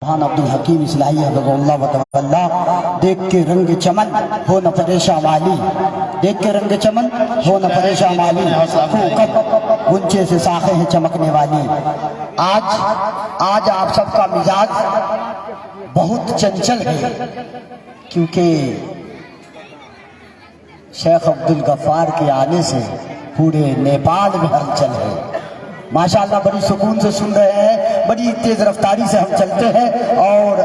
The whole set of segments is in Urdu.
عبد الحکیم اصلاحی حفظہ اللہ و تولہ، دیکھ کے رنگ چمن ہو نہ پریشان والی، دیکھ کے رنگ چمن ہو نہ پریشان والی، کب گنچے سے ساخیں ہیں چمکنے والی۔ آج آپ سب کا مزاج بہت چنچل ہے، کیونکہ شیخ عبد الغفار کے آنے سے پورے نیپال میں ہلچل ہے۔ ماشاءاللہ بڑی سکون سے سن رہے ہیں، بڑی تیز رفتاری سے ہم چلتے ہیں، اور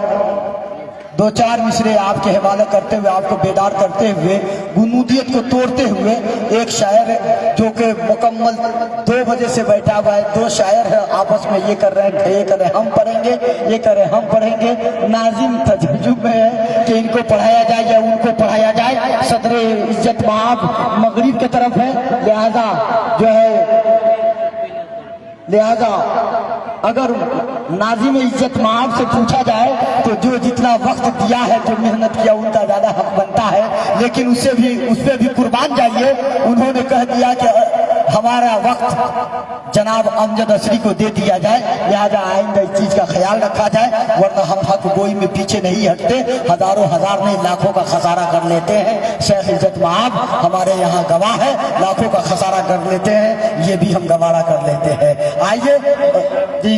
دو چار مصرے آپ کے حوالے کرتے ہوئے، آپ کو بیدار کرتے ہوئے، غنودیت کو توڑتے ہوئے، ایک شاعر جو کہ مکمل 2 بجے سے بیٹھا ہوا ہے، 2 شاعر ہیں آپس میں یہ کر رہے ہیں، یہ کر رہے ہیں ہم پڑھیں گے، یہ کر رہے ہیں ہم پڑھیں گے۔ ناظم تججب میں ہے کہ ان کو پڑھایا جائے یا ان کو پڑھایا جائے۔ صدر عزت مآب مغرب کی طرف ہے، لہذا اگر ناظم عزت مآب سے پوچھا جائے تو جو جتنا وقت دیا ہے، جو محنت کیا، ان کا زیادہ حق بنتا ہے، لیکن اس پہ بھی قربان جائیے۔ انہوں نے کہہ دیا کہ ہمارا وقت جناب امجد عصری کو دے دیا جائے، لہذا آئندہ اس چیز کا خیال رکھا جائے، ورنہ ہم حق گوئی میں پیچھے نہیں ہٹتے، ہزاروں ہزار نہیں لاکھوں کا خسارہ کر لیتے ہیں۔ شیخ عزت مآب ہمارے یہاں گواہ ہے، لاکھوں کا خسارہ کر لیتے ہیں، یہ بھی ہم گوارا کر لیتے ہیں۔ آئیے جی،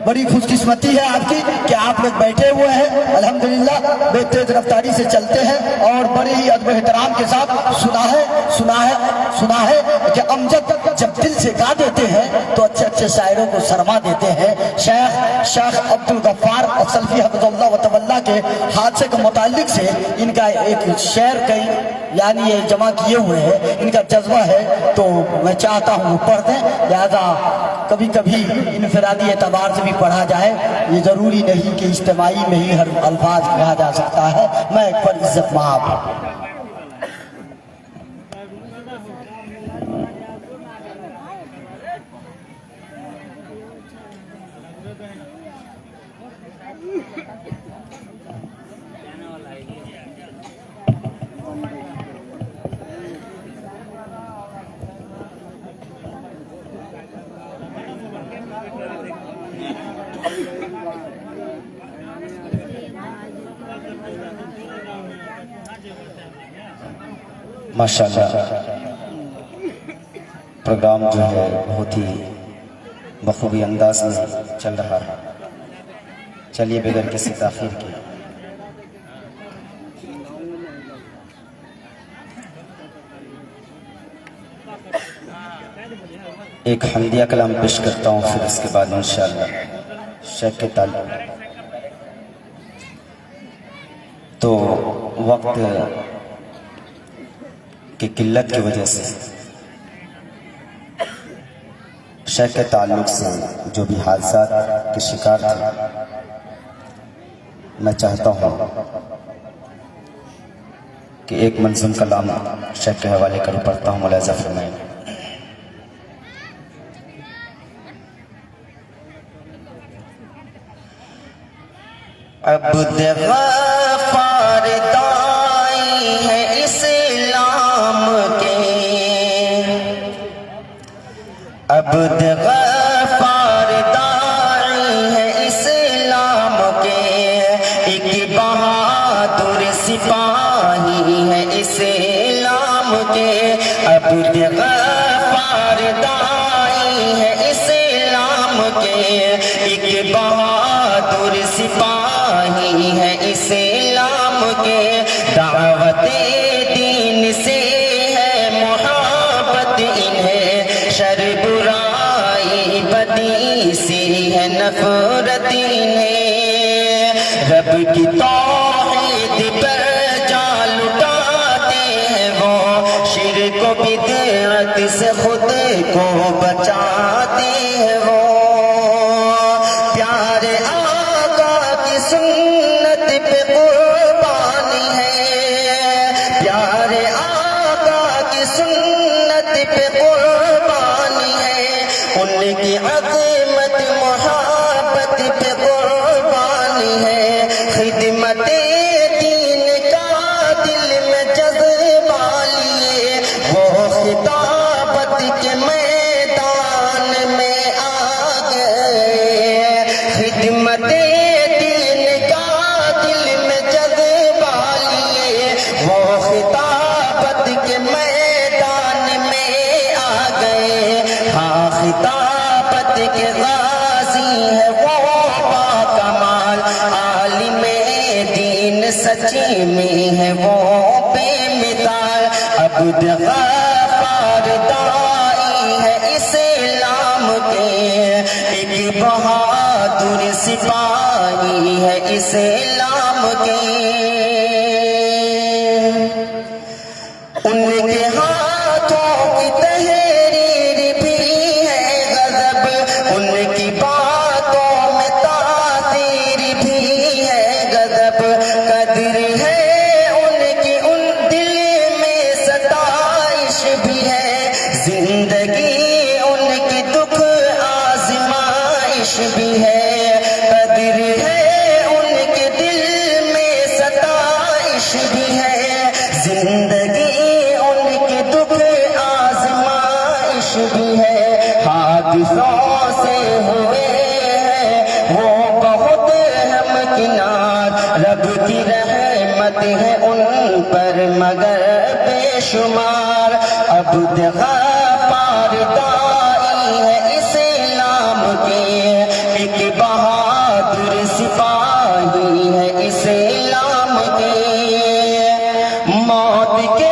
بڑی خوش قسمتی ہے آپ کی کہ آپ لوگ بیٹھے ہوئے ہیں، الحمدللہ بے تیز رفتاری سے چلتے ہیں، اور بڑے ہی ادب و احترام کے ساتھ سنا ہے کہ امجد جب دل سے گا دیتے ہیں تو اچھے اچھے شاعروں کو سرما دیتے ہیں۔ شیخ عبد الغفار السلفی حفظہ اللہ و تولہ کے حادثے کے متعلق سے ان کا ایک شعر کئی یعنی یہ جمع کیے ہوئے ہیں، ان کا جذبہ ہے، تو میں چاہتا ہوں پڑھ دیں، لہذا کبھی کبھی انفرادی اعتبار سے بھی پڑھا جائے، یہ ضروری نہیں کہ اجتماعی میں ہی ہر الفاظ کہا جا سکتا ہے۔ میں ایک پر عزت مآب ماشاءاللہ پروگرام جو ہے بہت ہی بخوبی انداز میں چل رہا ہے۔ چلیے بغیر کسی تاخیر کے ایک حمدیہ کلام پیش کرتا ہوں، پھر اس کے بعد انشاءاللہ شیخ کے تعلق تو وقت کی قلت کی وجہ سے شیخ کے تعلق سے جو بھی حادثات کے شکار تھے، میں چاہتا ہوں کہ ایک منظوم کلام شیخ کے حوالے کر پڑھتا ہوں، ملاحظہ فرمائیں۔ عبد غفار دائی ہے اسلام کے، عبد غفار دائی ہے اسلام کے، ایک بہادر سپاہی ہے اسلام کے، عبد غفار دائی ہے اسلام کے، ایک بہادر سپاہی ہے اسلام کے، دعوت دین سے ہے محبت انہیں، شر برائی بدی سے ہے نفرت انہیں، رب کی توحید پر جان لٹاتے ہیں وہ، شرک و بدعت سے خود کو بچاتے ہیں وہ، پیارے آقا کی سنت پہ قربانی ہے، پیارے آقا کی سنت پہ قربانی ہے، ان کی عظمت محبت پہ قربانی ہے، خدمت میں ہے وہ بے مثال عبد غفار دائی ہے اسلام کے ایک بہادر سپاہی ہے اسلام کے ان کے ہاتھوں کی تحریر بھی ہے غضب ان کی باتوں میں تاثیر بھی ہے غضب قدر ہے ان کی ان دل میں ستائش بھی ہے زندگی ان کی دکھ آزمائش بھی ہے قدر ہے ان کے دل میں ستائش بھی ہے زندگی بھی ہے حادثوں سے ہوئے ہیں وہ بہت ہمکنار رب کی رحمت ہے ان پر مگر بے شمار عبد غفار دائی ہے اسلام کے ایک بہادر سپاہی ہے اسلام کے موت کے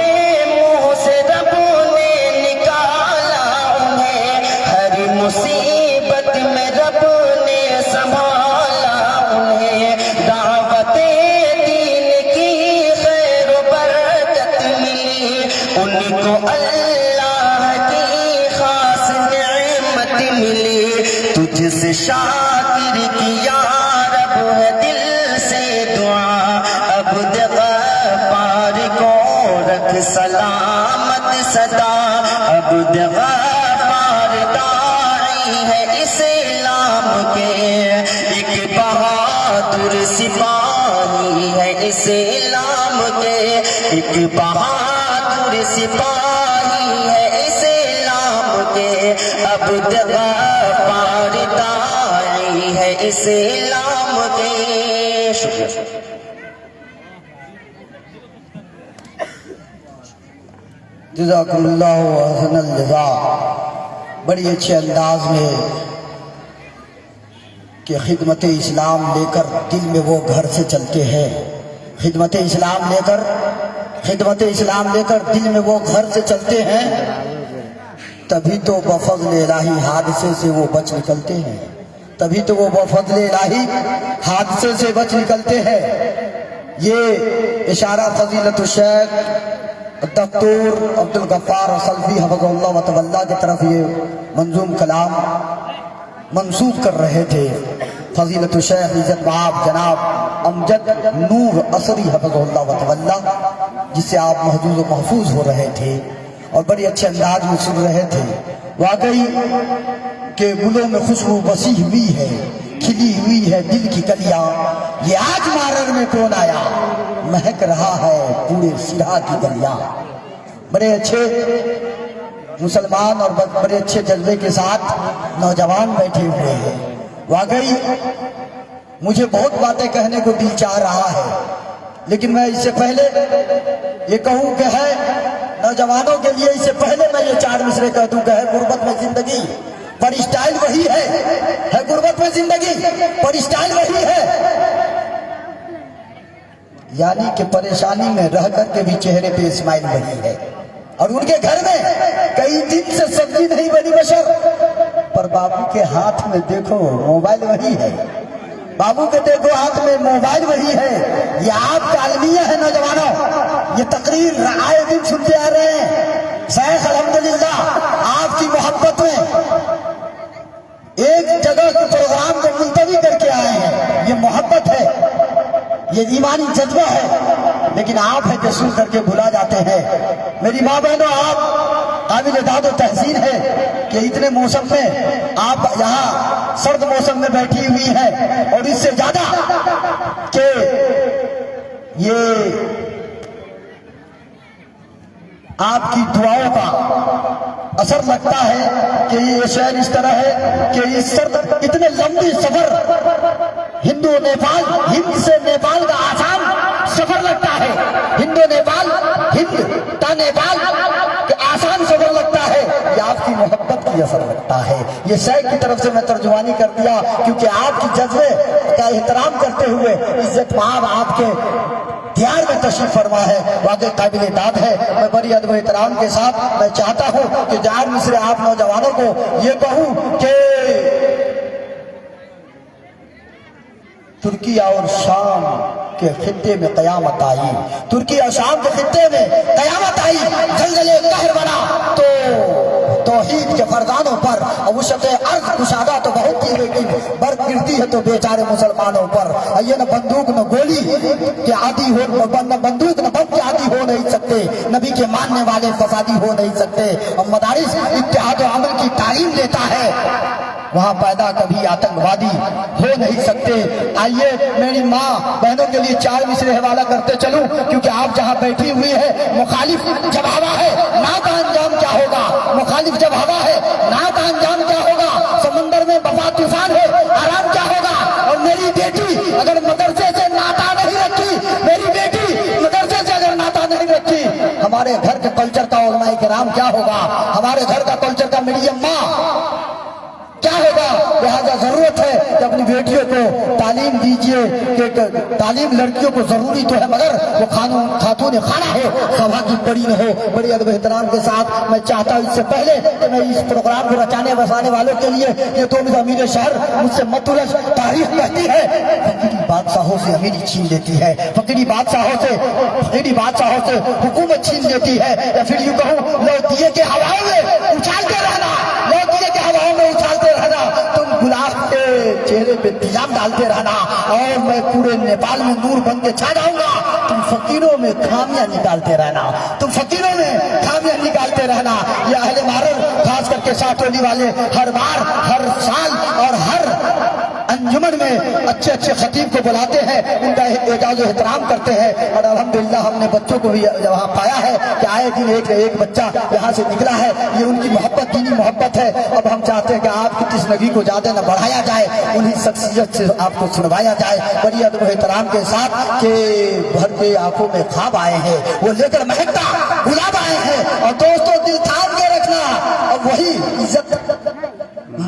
مصیبت میں رب نے سنبھالا انہیں دعوت دین کی خیر و برکت ملی ان کو اللہ کی خاص نعمت ملی تجھ سے شاکر کیا رب ہے دل سے دعا عبد غفار کو رکھ سلامت صدا عبد غفار ہے اسلام کے ایک بہادر سپاہی ہے اسلام کے ایک بہادر سپاہی ہے اسلام کے عبد غفار دائی ہے اسلام کے شکریہ جزاکم اللہ احسن الجزاء بڑی اچھے انداز میں کہ خدمت اسلام لے کر دل میں وہ گھر سے چلتے ہیں خدمت اسلام لے کر دل میں وہ گھر سے چلتے ہیں تبھی تو بفضل الہی حادثے سے وہ بچ نکلتے ہیں تبھی تو وہ بفضل الہی حادثے سے بچ نکلتے ہیں یہ اشارہ فضیلت الشیخ دکتور عبد الغفار سلفی حفظہ اللہ و تولا کی طرف یہ منظوم کلام منسوب کر رہے تھے فضیلت الشیخ عزت مآب جناب امجد نور اثری حفظہ اللہ و تولا جس سے آپ محجوز و محفوظ ہو رہے تھے اور بڑی اچھے انداز میں سن رہے تھے واقعی کہ گلوں میں خوشبو بسی ہوئی ہے کھلی ہوئی ہے دل کی کلیاں یہ آج مارر میں کون آیا مہک رہا ہے پورے سرہا کی گلیاں بڑے اچھے مسلمان اور بڑے اچھے جذبے کے ساتھ نوجوان بیٹھے ہوئے ہیں واقعی مجھے بہت باتیں کہنے کو دل چاہ رہا ہے لیکن میں اس سے پہلے یہ کہوں کہ ہے نوجوانوں کے لیے اس سے پہلے میں یہ چار مصرے کہہ دوں کہ ہے غربت میں زندگی پر اسٹائل وہی ہے غربت میں زندگی پر اسٹائل وہی ہے یعنی کہ پریشانی میں رہ کر کے بھی چہرے پہ اسمائل وہی ہے اور ان کے گھر میں کئی دن سے سبزی نہیں بنی بشر پر بابو کے ہاتھ میں دیکھو موبائل وہی ہے بابو کے دیکھو ہاتھ میں موبائل وہی ہے یہ آپ کا المیہ ہے نوجوانوں یہ تقریر آئے دن سنتے آ رہے ہیں شیخ الحمدللہ آپ کی محبت میں ایک جگہ کے پروگرام کو ملتوی کر کے آئے ہیں یہ محبت ہے یہ ایمانی جذبہ ہے لیکن آپ ہے کہ سن کر کے بھلا جاتے ہیں میری ماں بہنوں آپ قابل داد و تحسین ہے کہ اتنے موسم میں آپ یہاں سرد موسم میں بیٹھی ہوئی ہیں اور اس سے زیادہ کہ یہ آپ کی دعاؤں کا اثر لگتا ہے کہ یہ شہر اس طرح ہے کہ اس سرد اتنے لمبی سفر ہند و نیپال ہند سے نیپال کا آسان سفر لگتا ہے ہند و نیپال ہند تا نیپال کا آسان سفر لگتا ہے یہ آپ کی محبت کی اثر لگتا ہے یہ شیخ کی طرف سے میں ترجمانی کر دیا کیونکہ آپ کی جذبے کا احترام کرتے ہوئے عزت مآب آپ کے دیار میں تشریف فرما ہے، واقعی قابل داد ہے۔ میں بڑی ادب و احترام کے ساتھ میں چاہتا ہوں کہ جار مصر آپ نوجوانوں کو یہ کہوں کہ ترکی اور شام کے خطے میں قیامت آئی، ترکی اور شام کے خطے میں قیامت آئی، زلزلے قہر بنا تو توحید کے فرزانوں پر اور وسعت ارض کشادہ تو بہت تھی، لیکن برف گرتی ہے تو بیچارے مسلمانوں پر۔ یہ نہ بندوق نہ گولی کے عادی ہو، نہ بندوق نہ بم کے عادی ہو نہیں سکتے، نبی کے ماننے والے فسادی ہو نہیں سکتے، اور مدارس اتحاد و عمل کی تعلیم دیتا ہے، وہاں پیدا کبھی آتنکوادی ہو نہیں سکتے۔ آئیے میری ماں بہنوں کے لیے 4 مصرے حوالہ کرتے چلوں، کیونکہ آپ جہاں بیٹھی ہوئی ہے، مخالف جب ہوا ہے نا کا انجام کیا ہوگا، مخالف جب ہوا ہے نا کا انجام کیا ہوگا، سمندر میں وبا طوفان ہے آرام کیا ہوگا۔ اور میری بیٹی اگر مدرسے سے ناتا نہیں رکھی، میری بیٹی مدرسے سے اگر ناتا نہیں رکھی، ہمارے گھر کے کلچر کا علماء کرام کیا ہوگا، ہمارے گھر کا کلچر کا میری اماں کیا ہوگا۔ لہذا ضرورت ہے کہ اپنی بیٹیوں کو تعلیم دیجیے، کہ تعلیم لڑکیوں کو ضروری تو ہے، مگر وہ خاتون خانہ ہو، سبھا کی بڑی نہ ہو۔ بڑی ادب احترام کے ساتھ میں چاہتا ہوں اس سے پہلے کہ میں اس پروگرام کو رچانے بسانے والوں کے لیے یہ تو امیر شہر مجھ سے مت الجھ، تاریخ کہتی ہے فقیری بادشاہوں سے امیری چھین لیتی ہے، فقیری بادشاہوں سے حکومت چھین لیتی ہے، یا پھر یوں کہوں لو دیے کے ہواؤں میں اچھالتے رہنا، لو دیے کے ہواؤں میں اچھالتے رہنا، تم گلاب کے چہرے پہ تیجاب ڈالتے رہنا، اور میں پورے نیپال میں نور بن کے چھا جاؤں گا، تم فقیروں میں خامیاں نکالتے رہنا، تم فقیروں میں خامیاں نکالتے رہنا۔ یہ اہل مارر خاص کر کے ساٹولی والے ہر بار ہر سال اور ہر انجمن میں اچھے اچھے خطیب کو بلاتے ہیں، ان کا اعزاز و احترام کرتے ہیں، اور الحمدللہ ہم نے بچوں کو بھی وہاں پایا ہے کہ آئے دن ایک بچہ یہاں سے نکلا ہے، یہ ان کی محبت دینی محبت ہے۔ اب ہم چاہتے ہیں کہ آپ کی تشنگی کو زیادہ نہ بڑھایا جائے، انہیں شخصیت سے آپ کو سنوایا جائے بڑی ادب و احترام کے ساتھ کہ بھر کے آنکھوں میں خواب آئے ہیں، وہ لے کر مہکتا گلاب آئے ہیں، اور دوستوں دل تھام کے رکھنا، اور وہی عزت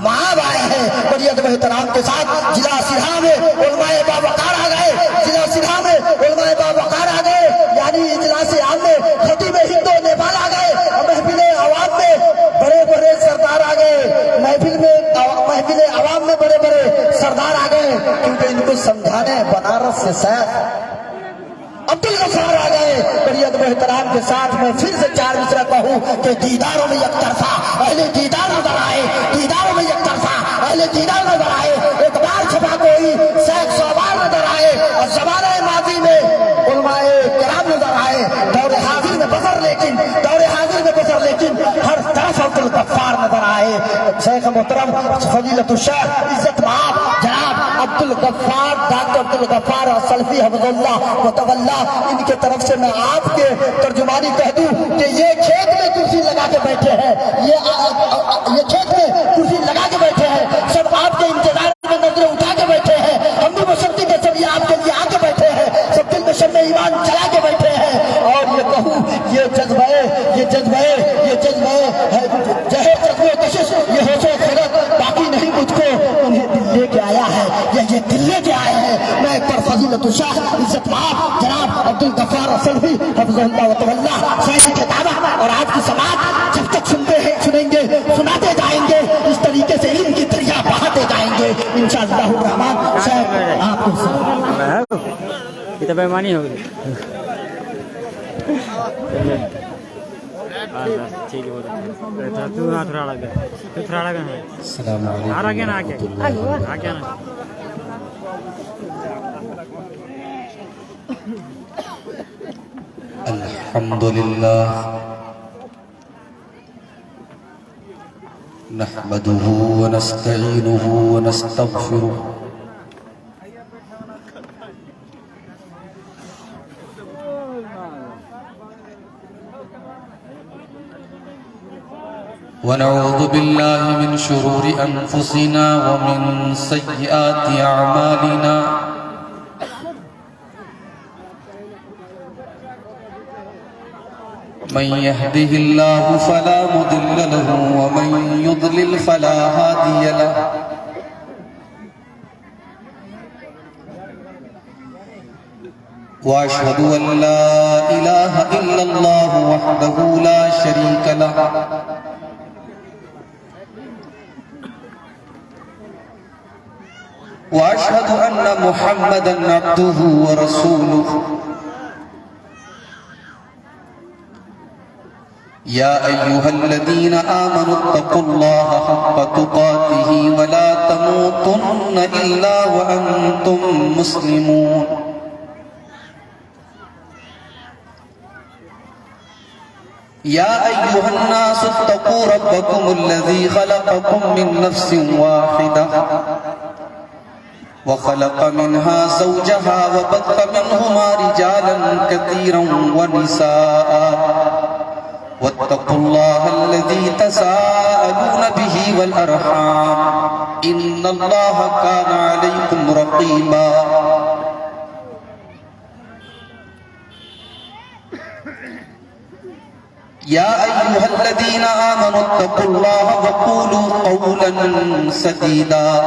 مآب آئے ہیں۔ بڑی ادب و احترام کے ساتھ ضلع سرہا میں علماء باوقار آ گئے، ضلع سرہا میں علماء باوقار آ گئے، یعنی اجلاس عام میں خطیب ہند و نیپال آ گئے، اور محفل عوام میں بڑے بڑے سردار آ گئے، محفل عوام میں بڑے بڑے سردار آ گئے، کیونکہ ان کو سمجھانے بنارس سے سید عبدالغفار آ گئے۔ بڑی ادب و احترام کے ساتھ میں پھر سے 4 مصرع کہوں کہ دیداروں میں یک طرفہ اہل دیدار نظر آئے، دیداروں میں یک طرفہ اہل دیدار نظر آئے، ایک بار چھپا کوئی 100 بار نظر آئے، اور زمانہ ماضی میں علماء کرام نظر آئے، دور حاضر میں بسر لیکن ہر طرف عبدالغفار نظر آئے۔ شیخ محترم فضیلت الشیخ عزت مآب جناب عبدالغفار، ڈاکٹر عبدالغفار السلفی حفظ اللہ وتولہ، ان کے طرف سے میں آپ کے ترجمانی کہہ دوں کہ یہ کھیت میں کرسی لگا کے بیٹھے ہیں، یہ کھیت میں کرسی لگا کے بیٹھے ہیں، سب آپ کے انتظار میں نظریں اٹھا کے بیٹھے ہیں، ہم بھی بشرطی کے سب یہ آپ کے لیے آ کے بیٹھے ہیں، سب دل میں شمع ایمان چلا کے بیٹھے ہیں۔ اور یہ کہوں یہ جذبہ کشش، یہ ہوش و خیرت باقی نہیں مجھ کو، انہیں دل لے کے آیا ہے، یہ دل لے کے آئے ہیں۔ میں ایک پر فضیلت الشیخ عزت مآب جناب عبدالغفار السلفی حفظ اللہ وتولہ شاعری کتابہ اور آپ کی سماعت جب تک سنیں گے سناتے جائیں گے، اس طریقے سے علم کی دریا بہاتے جائیں گے انشاءاللہ الرحمن۔ شاید آپ کو یہ تو بےمانی ہو گئی۔ ٹھیک ہے، تھوڑا لگا السلام علیکم آ گیا نا، آ گیا نا۔ الحمدللہ نحمده ونستعینه ونستغفره ونعوذ بالله من شرور أنفسنا ومن سيئات أعمالنا من يهده الله فلا مضل له ومن يضلل فلا هادي له وأشهد أن لا إله إلا الله وحده لا شريك له وأشهد أن محمدًا عبده ورسوله يا أيها الذين آمنوا اتقوا الله حق تقاته ولا تموتن إلا وأنتم مسلمون يا أيها الناس اتقوا ربكم الذي خلقكم من نفس واحدة وخلق منها زوجها وبث منهما رجالا كثيرا ونساء واتقوا الله الذي تساءلون به والأرحام إن الله كان عليكم رقيبا يا أيها الذين آمنوا اتقوا الله وقولوا قولا سديدا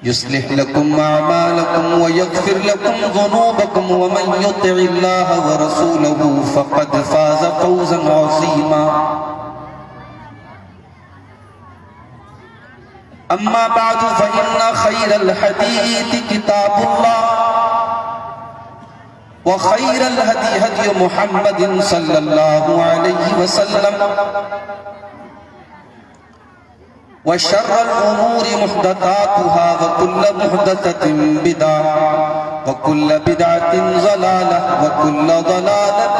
يصلح لكم أعمالكم ويغفر لكم ذنوبكم ومن يطع الله ورسوله فقد فاز فوزا عظيما أما بعد فإن خير الحديث كتاب الله وخير الهدي هدي محمد صلى الله عليه وسلم وشر الأمور محدثاتها وكل محدثة بدعة وكل بدعة ضلالة وكل ضلالة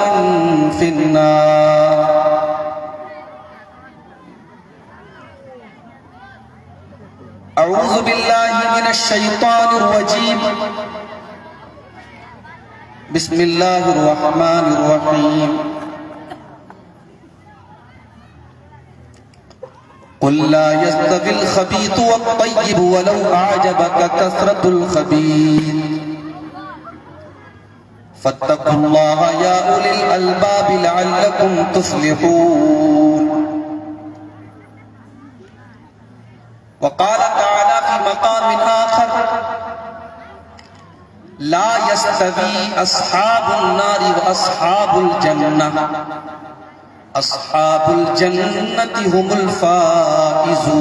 في النار أعوذ بالله من الشيطان الرجيم بسم الله الرحمن الرحيم قل لا يستوي الخبيث والطيب ولو أعجبك كثرة الخبيث فاتقوا الله يا أولي الألباب لعلكم تفلحون وقال تعالى في مقام آخر لا يستوي أصحاب النار وأصحاب الجنة أصحاب الجنة هم الفائزون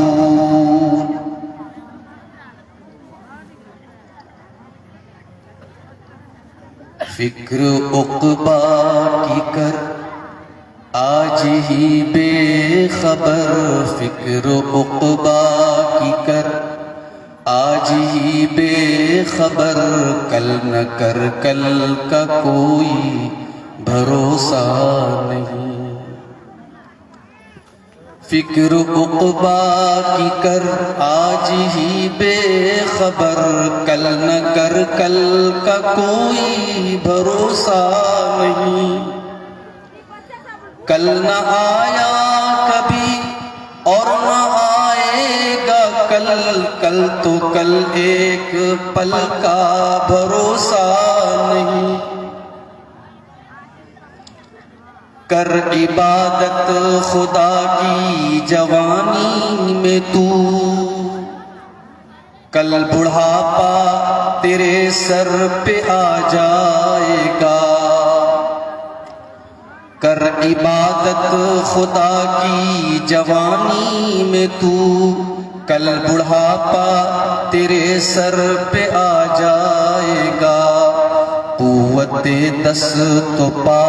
فکر عقبا کی کر آج ہی بے خبر فکر عقبا کی کر آج ہی بے خبر کل نہ کر کل کا کوئی بھروسہ نہیں فکر عقبا کی کر آج ہی بے خبر کل نہ کر کل کا کوئی بھروسہ نہیں کل نہ آیا کبھی اور نہ آئے گا کل کل تو کل ایک پل کا بھروسہ نہیں کر عبادت خدا کی جوانی میں تو کل بڑھاپا تیرے سر پہ آ جائے گا کر عبادت خدا کی جوانی میں تو کل بڑھاپا تیرے سر پہ آ جائے گا قوت دست و پا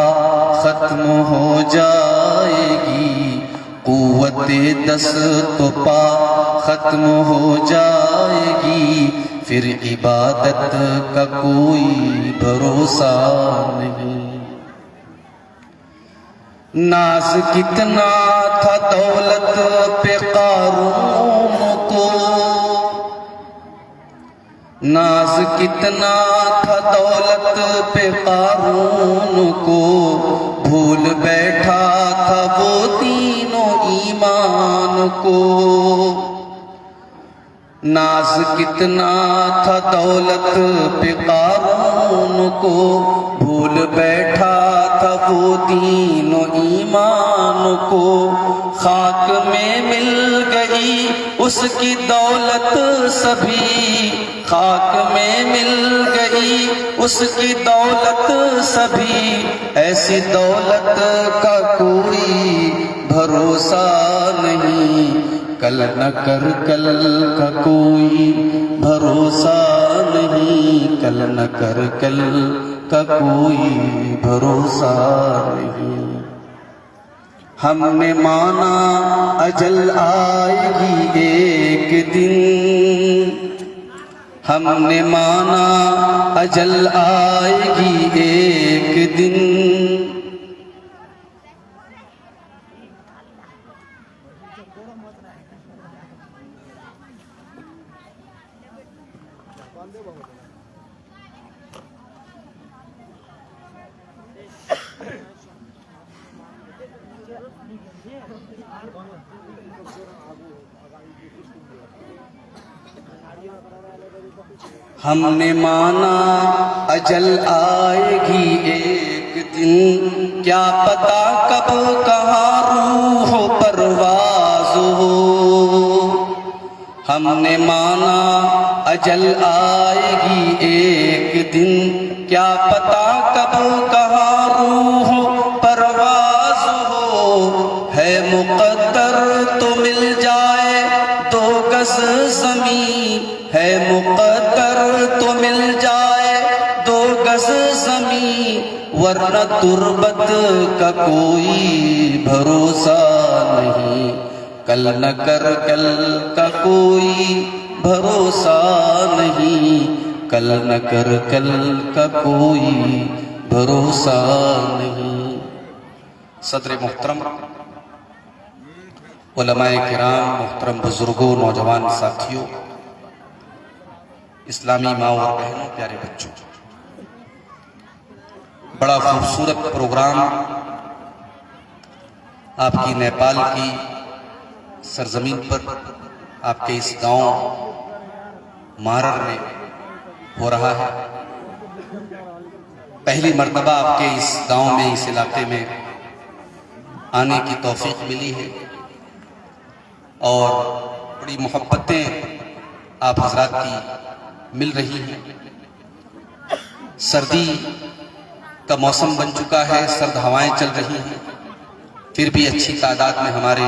ختم ہو جائے گی قوت دست و پا ختم ہو جائے گی پھر عبادت کا کوئی بھروسہ نہیں ناز کتنا تھا دولت پہ قارون کو ناز کتنا تھا دولت پہ قارون کو بھول بیٹھا تھا وہ دین و ایمان کو ناز کتنا تھا دولت پہ قارون کو بھول بیٹھا تھا وہ دین و ایمان کو خاک میں مل گئی اس کی دولت سبھی خاک میں مل گئی اس کی دولت سبھی، ایسی دولت کا کوئی بھروسہ نہیں، کل نہ کر کل کا کوئی بھروسہ نہیں، کل نہ کر کل کا کوئی بھروسہ نہیں۔ ہم نے مانا اجل آئے گی ایک دن، ہم نے مانا اجل آئے گی ایک دن، ہم نے مانا اجل آئے گی ایک دن، کیا پتا کب کہاں روح پرواز ہو، ہم نے مانا اجل آئے گی ایک دن، کیا پتا کب کہاں روح پرواز ہو، ہے مقدر تو مل جائے 2 گز زمین، ہے مقدر تو مل جائے 2 گز زمین، ورنہ تربت کا کوئی بھروسہ نہیں، کل نہ کر کل کا کوئی بھروسہ نہیں، کل نہ کر کل کا کوئی بھروسہ نہیں۔ صدر محترم، علماء کرام، محترم بزرگوں، نوجوان ساتھیوں، اسلامی ماں اور بہنوں، پیارے بچوں، بڑا خوبصورت پروگرام آپ کی نیپال کی سرزمین پر، آپ کے اس گاؤں مارر میں ہو رہا ہے۔ پہلی مرتبہ آپ کے اس گاؤں میں، اس علاقے میں آنے کی توفیق ملی ہے، اور بڑی محبتیں آپ حضرات کی مل رہی ہیں۔ سردی کا موسم بن چکا ہے، سرد ہوائیں چل رہی ہیں، پھر بھی اچھی تعداد میں ہمارے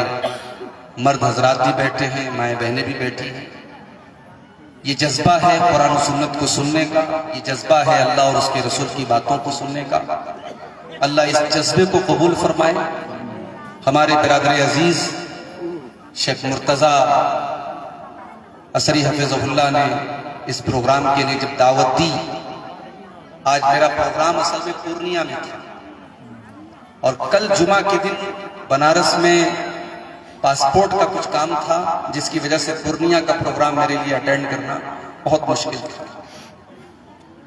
مرد حضرات بھی بیٹھے ہیں، مائیں بہنیں بھی بیٹھی ہیں۔ یہ جذبہ ہے قرآن و سنت کو سننے کا، یہ جذبہ ہے اللہ اور اس کے رسول کی باتوں کو سننے کا۔ اللہ اس جذبے کو قبول فرمائے۔ ہمارے برادر عزیز شیخ مرتضیٰ عصری حفظہ اللہ نے اس پروگرام کے لیے جب دعوت دی، آج میرا پروگرام اصل میں پورنیہ میں تھا، اور کل جمعہ کے دن بنارس میں پاسپورٹ کا کچھ کام تھا، جس کی وجہ سے پورنیہ کا پروگرام میرے لیے اٹینڈ کرنا بہت مشکل تھا۔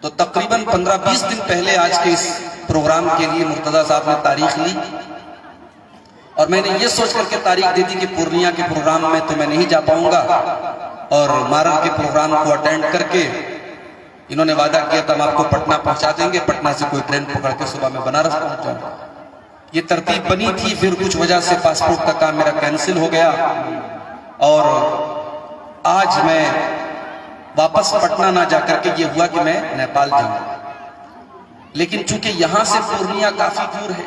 تو تقریباً 15-20 دن پہلے آج کے اس پروگرام کے لیے مرتضیٰ صاحب نے تاریخ لی، اور میں نے یہ سوچ کر کے تاریخ دے دی کہ پورنیہ کے پروگرام میں تو میں نہیں جا پاؤں گا، اور مارر کے پروگرام کو اٹینڈ کر کے انہوں نے وعدہ کیا تھا ہم آپ کو پٹنہ پہنچا دیں گے، پٹنہ سے کوئی ٹرین پکڑ کے صبح میں بنارس پہنچ جاؤں گا۔ یہ ترتیب بنی تھی، پھر کچھ وجہ سے پاسپورٹ کا کام میرا کینسل ہو گیا، اور آج میں واپس پٹنہ نہ جا کر کے یہ ہوا کہ میں نیپال جاؤں گا۔ لیکن چونکہ یہاں سے پورنیہ کافی دور ہے،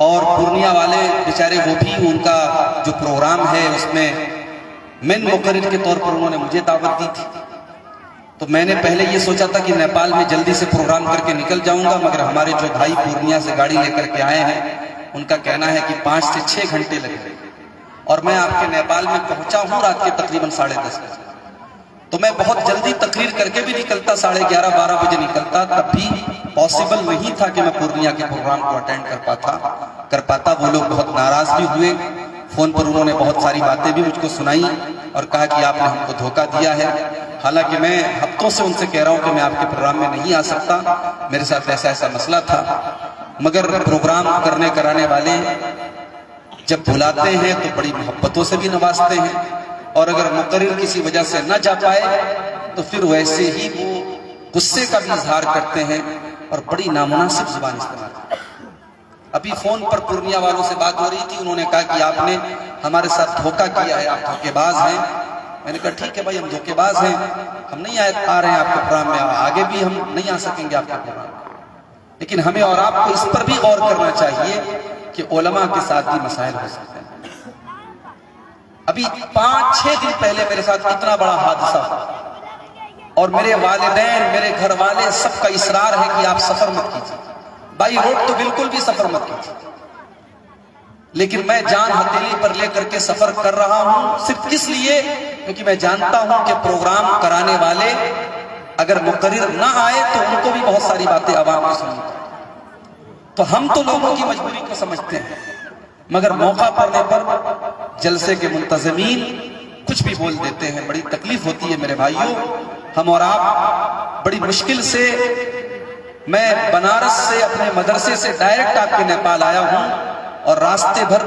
اور پورنیہ والے بیچارے وہ بھی ان کا جو پروگرام ہے اس میں مین مقرر کے طور پر انہوں نے مجھے دعوت دی تھی، تو میں نے پہلے یہ سوچا تھا کہ نیپال میں جلدی سے پروگرام کر کے نکل جاؤں گا، مگر ہمارے جو بھائی پورنیہ سے گاڑی لے کر کے آئے ہیں ان کا کہنا ہے کہ 5 سے 6 گھنٹے لگے، اور میں آپ کے نیپال میں پہنچا ہوں رات کے تقریباً 10:30 بجے۔ تو میں بہت جلدی تقریر کر کے بھی نکلتا، 11:30-12 بجے نکلتا، تب بھی پاسبل نہیں تھا کہ میں پورنیہ کے پروگرام کو اٹینڈ کر پاتا۔ وہ لوگ بہت ناراض بھی ہوئے، فون پر انہوں نے بہت ساری باتیں بھی مجھ کو سنائی اور کہا کہ آپ نے ہم کو دھوکہ دیا ہے۔ حالانکہ میں ہفتوں سے ان سے کہہ رہا ہوں کہ میں آپ کے پروگرام میں نہیں آ سکتا، میرے ساتھ ایسا مسئلہ تھا، مگر پروگرام کرانے والے جب بلاتے ہیں تو بڑی محبتوں سے بھی نوازتے ہیں، اور اگر مقرر کسی وجہ سے نہ جا پائے تو پھر ویسے ہی وہ غصے کا بھی اظہار کرتے ہیں اور بڑی نامناسب زبان استعمال کرتے ہیں۔ ابھی فون پر پورنیہ والوں سے بات ہو رہی تھی، انہوں نے کہا کہ آپ نے ہمارے ساتھ دھوکہ کیا ہے، آپ دھوکے باز ہیں، میں نے کہا ٹھیک ہے بھائی ہم دھوکے باز ہیں, ہم نہیں آ رہے ہیں آپ کے پروگرام میں, آگے بھی ہم نہیں آ سکیں گے آپ کے پروگرام میں, لیکن ہمیں اور آپ کو اس پر بھی غور کرنا چاہیے کہ علماء کے ساتھ بھی مسائل ہو سکتے ہیں. ابھی 5-6 دن پہلے میرے ساتھ اتنا بڑا حادثہ ہوا اور میرے والدین, میرے گھر والے سب کا اصرار ہے کہ آپ سفر مت کیجیے. بائی روڈ تو بالکل بھی سفر مت کیجیے, لیکن میں جان ہتھیلی پر لے کر کے سفر کر رہا ہوں صرف اس لیے کیونکہ میں جانتا ہوں کہ پروگرام کرانے والے اگر مقرر نہ آئے تو ان کو بھی بہت ساری باتیں عوام کو سننی پڑیں. تو ہم تو لوگوں کی مجبوری کو سمجھتے ہیں, مگر موقع پڑنے پر جلسے کے منتظمین کچھ بھی بول دیتے ہیں, بڑی تکلیف ہوتی ہے میرے بھائیوں. ہم اور آپ بڑی مشکل سے, میں بنارس سے اپنے مدرسے سے ڈائریکٹ آپ کے نیپال آیا ہوں اور راستے بھر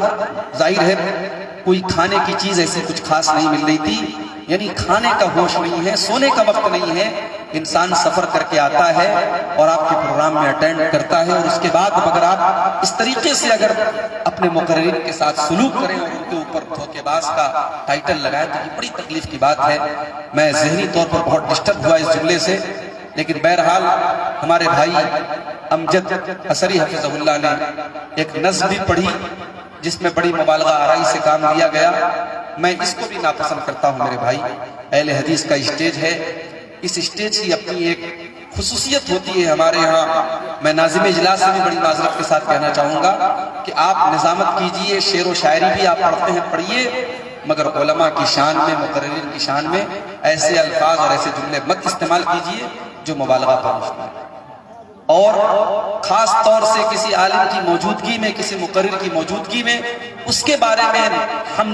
ظاہر ہے کوئی کھانے کی چیز ایسی کچھ خاص نہیں مل رہی تھی, یعنی کھانے کا ہوش نہیں ہے, سونے کا وقت نہیں ہے. انسان سفر کر کے آتا ہے اور آپ کے پروگرام میں اٹینڈ کرتا ہے, اور اس کے بعد مگر آپ اس طریقے سے اگر اپنے مقررین کے ساتھ سلوک کریں اور ان کے اوپر دھوکے باز کا ٹائٹل لگائیں تو یہ بڑی تکلیف کی بات ہے. میں ذہنی طور پر بہت ڈسٹرب ہوا اس جملے سے, لیکن بہرحال ہمارے بھائی امجد اثری حفظہ اللہ نے ایک نظم بھی پڑھی جس میں بڑی مبالغہ آرائی سے کام لیا گیا. میں اس کو بھی ناپسند کرتا ہوں میرے بھائی. اہل حدیث کا اسٹیج ہے, اس اسٹیج کی اپنی ایک خصوصیت ہوتی ہے ہمارے ہاں. میں ناظم اجلاس سے بھی بڑی معذرت کے ساتھ کہنا چاہوں گا کہ آپ نظامت کیجئے, شعر و شاعری بھی آپ پڑھتے ہیں پڑھیے, مگر علماء کی شان میں, مقررین کی شان میں ایسے الفاظ اور ایسے جملے مت استعمال کیجئے جو مبالغہ پر مشتمل ہے. اور خاص طور سے کسی عالم کی موجودگی میں, کسی مقرر کی موجودگی میں اس کے بارے میں ہم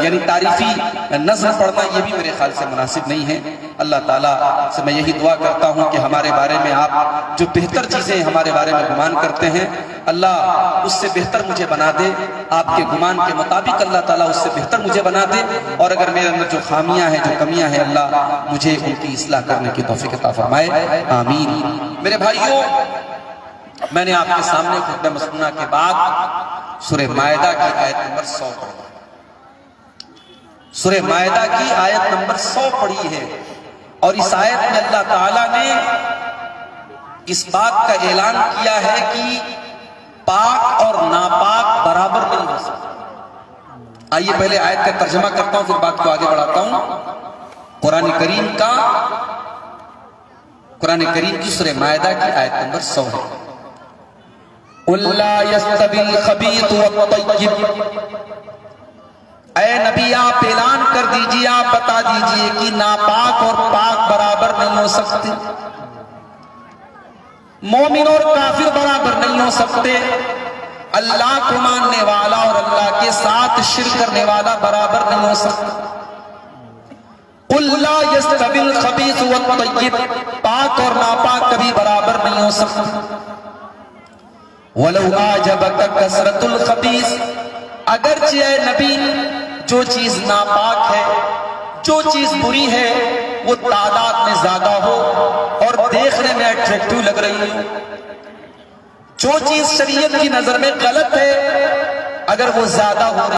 یعنی تعریفی نظم پڑھنا یہ بھی میرے خیال سے مناسب نہیں ہے. اللہ تعالیٰ سے میں یہی دعا کرتا ہوں کہ ہمارے بارے میں آپ جو بہتر چیزیں ہمارے بارے میں گمان کرتے ہیں اللہ اس سے بہتر مجھے بنا دے, آپ کے گمان کے مطابق اللہ تعالیٰ اس سے بہتر مجھے بنا دے, اور اگر میرے اندر جو خامیاں ہیں, جو کمیاں ہیں, اللہ مجھے ان کی اصلاح کرنے کی توفیق عطا فرمائے, آمین. میرے بھائیوں, میں نے آپ کے سامنے خطبہ مسنونہ کے بعد سورہ مائدہ کی آیت نمبر 100 پڑھی. سورہ مائدہ کی آیت نمبر 100 پڑھی ہے, اور اس آیت میں اللہ تعالیٰ نے اس بات کا اعلان کیا ہے کہ پاک اور ناپاک برابر نہیں ہو سکتے. آئیے پہلے آیت کا ترجمہ کرتا ہوں, پھر بات کو آگے بڑھاتا ہوں. قرآن کریم کی سورہ مائدہ کی آیت نمبر 100 ہے. قُلْ لَا يَسْتَوِي الْخَبِيثُ وَالطَّيِّبُ, اے نبی آپ اعلان کر دیجئے, آپ بتا دیجئے کہ ناپاک اور پاک برابر نہیں ہو سکتے, مومن اور کافر برابر نہیں ہو سکتے, اللہ کو ماننے والا اور اللہ کے ساتھ شرک کرنے والا برابر نہیں ہو سکتا. قُلْ لَا يَسْتَوِي الْخَبِيثُ وَالطَّيِّبُ, پاک اور ناپاک کبھی برابر نہیں ہو سکتے. وَلَوْ أَعْجَبَكَ كَثْرَةُ الْخَبِيثِ, اگرچہ اے نبی جو چیز ناپاک ہے, جو چیز بری ہے, وہ تعداد میں زیادہ ہو اور دیکھنے میں اٹریکٹیو لگ رہی ہو, جو چیز شریعت کی نظر میں غلط ہے اگر وہ زیادہ ہو رہی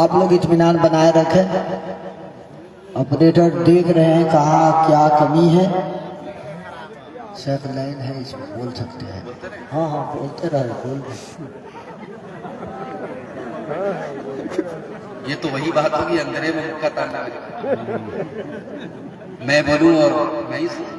آپ لوگ اطمینان بنائے رکھیں, آپریٹر دیکھ رہے ہیں کہاں کیا کمی ہے. شیخ لائن ہے, اس میں بول سکتے ہیں. ہاں ہاں بولتے رہے, بول رہے. یہ تو وہی بات ہوگی اندرے میں کا تانا, میں بولوں اور میں ہی سنوں.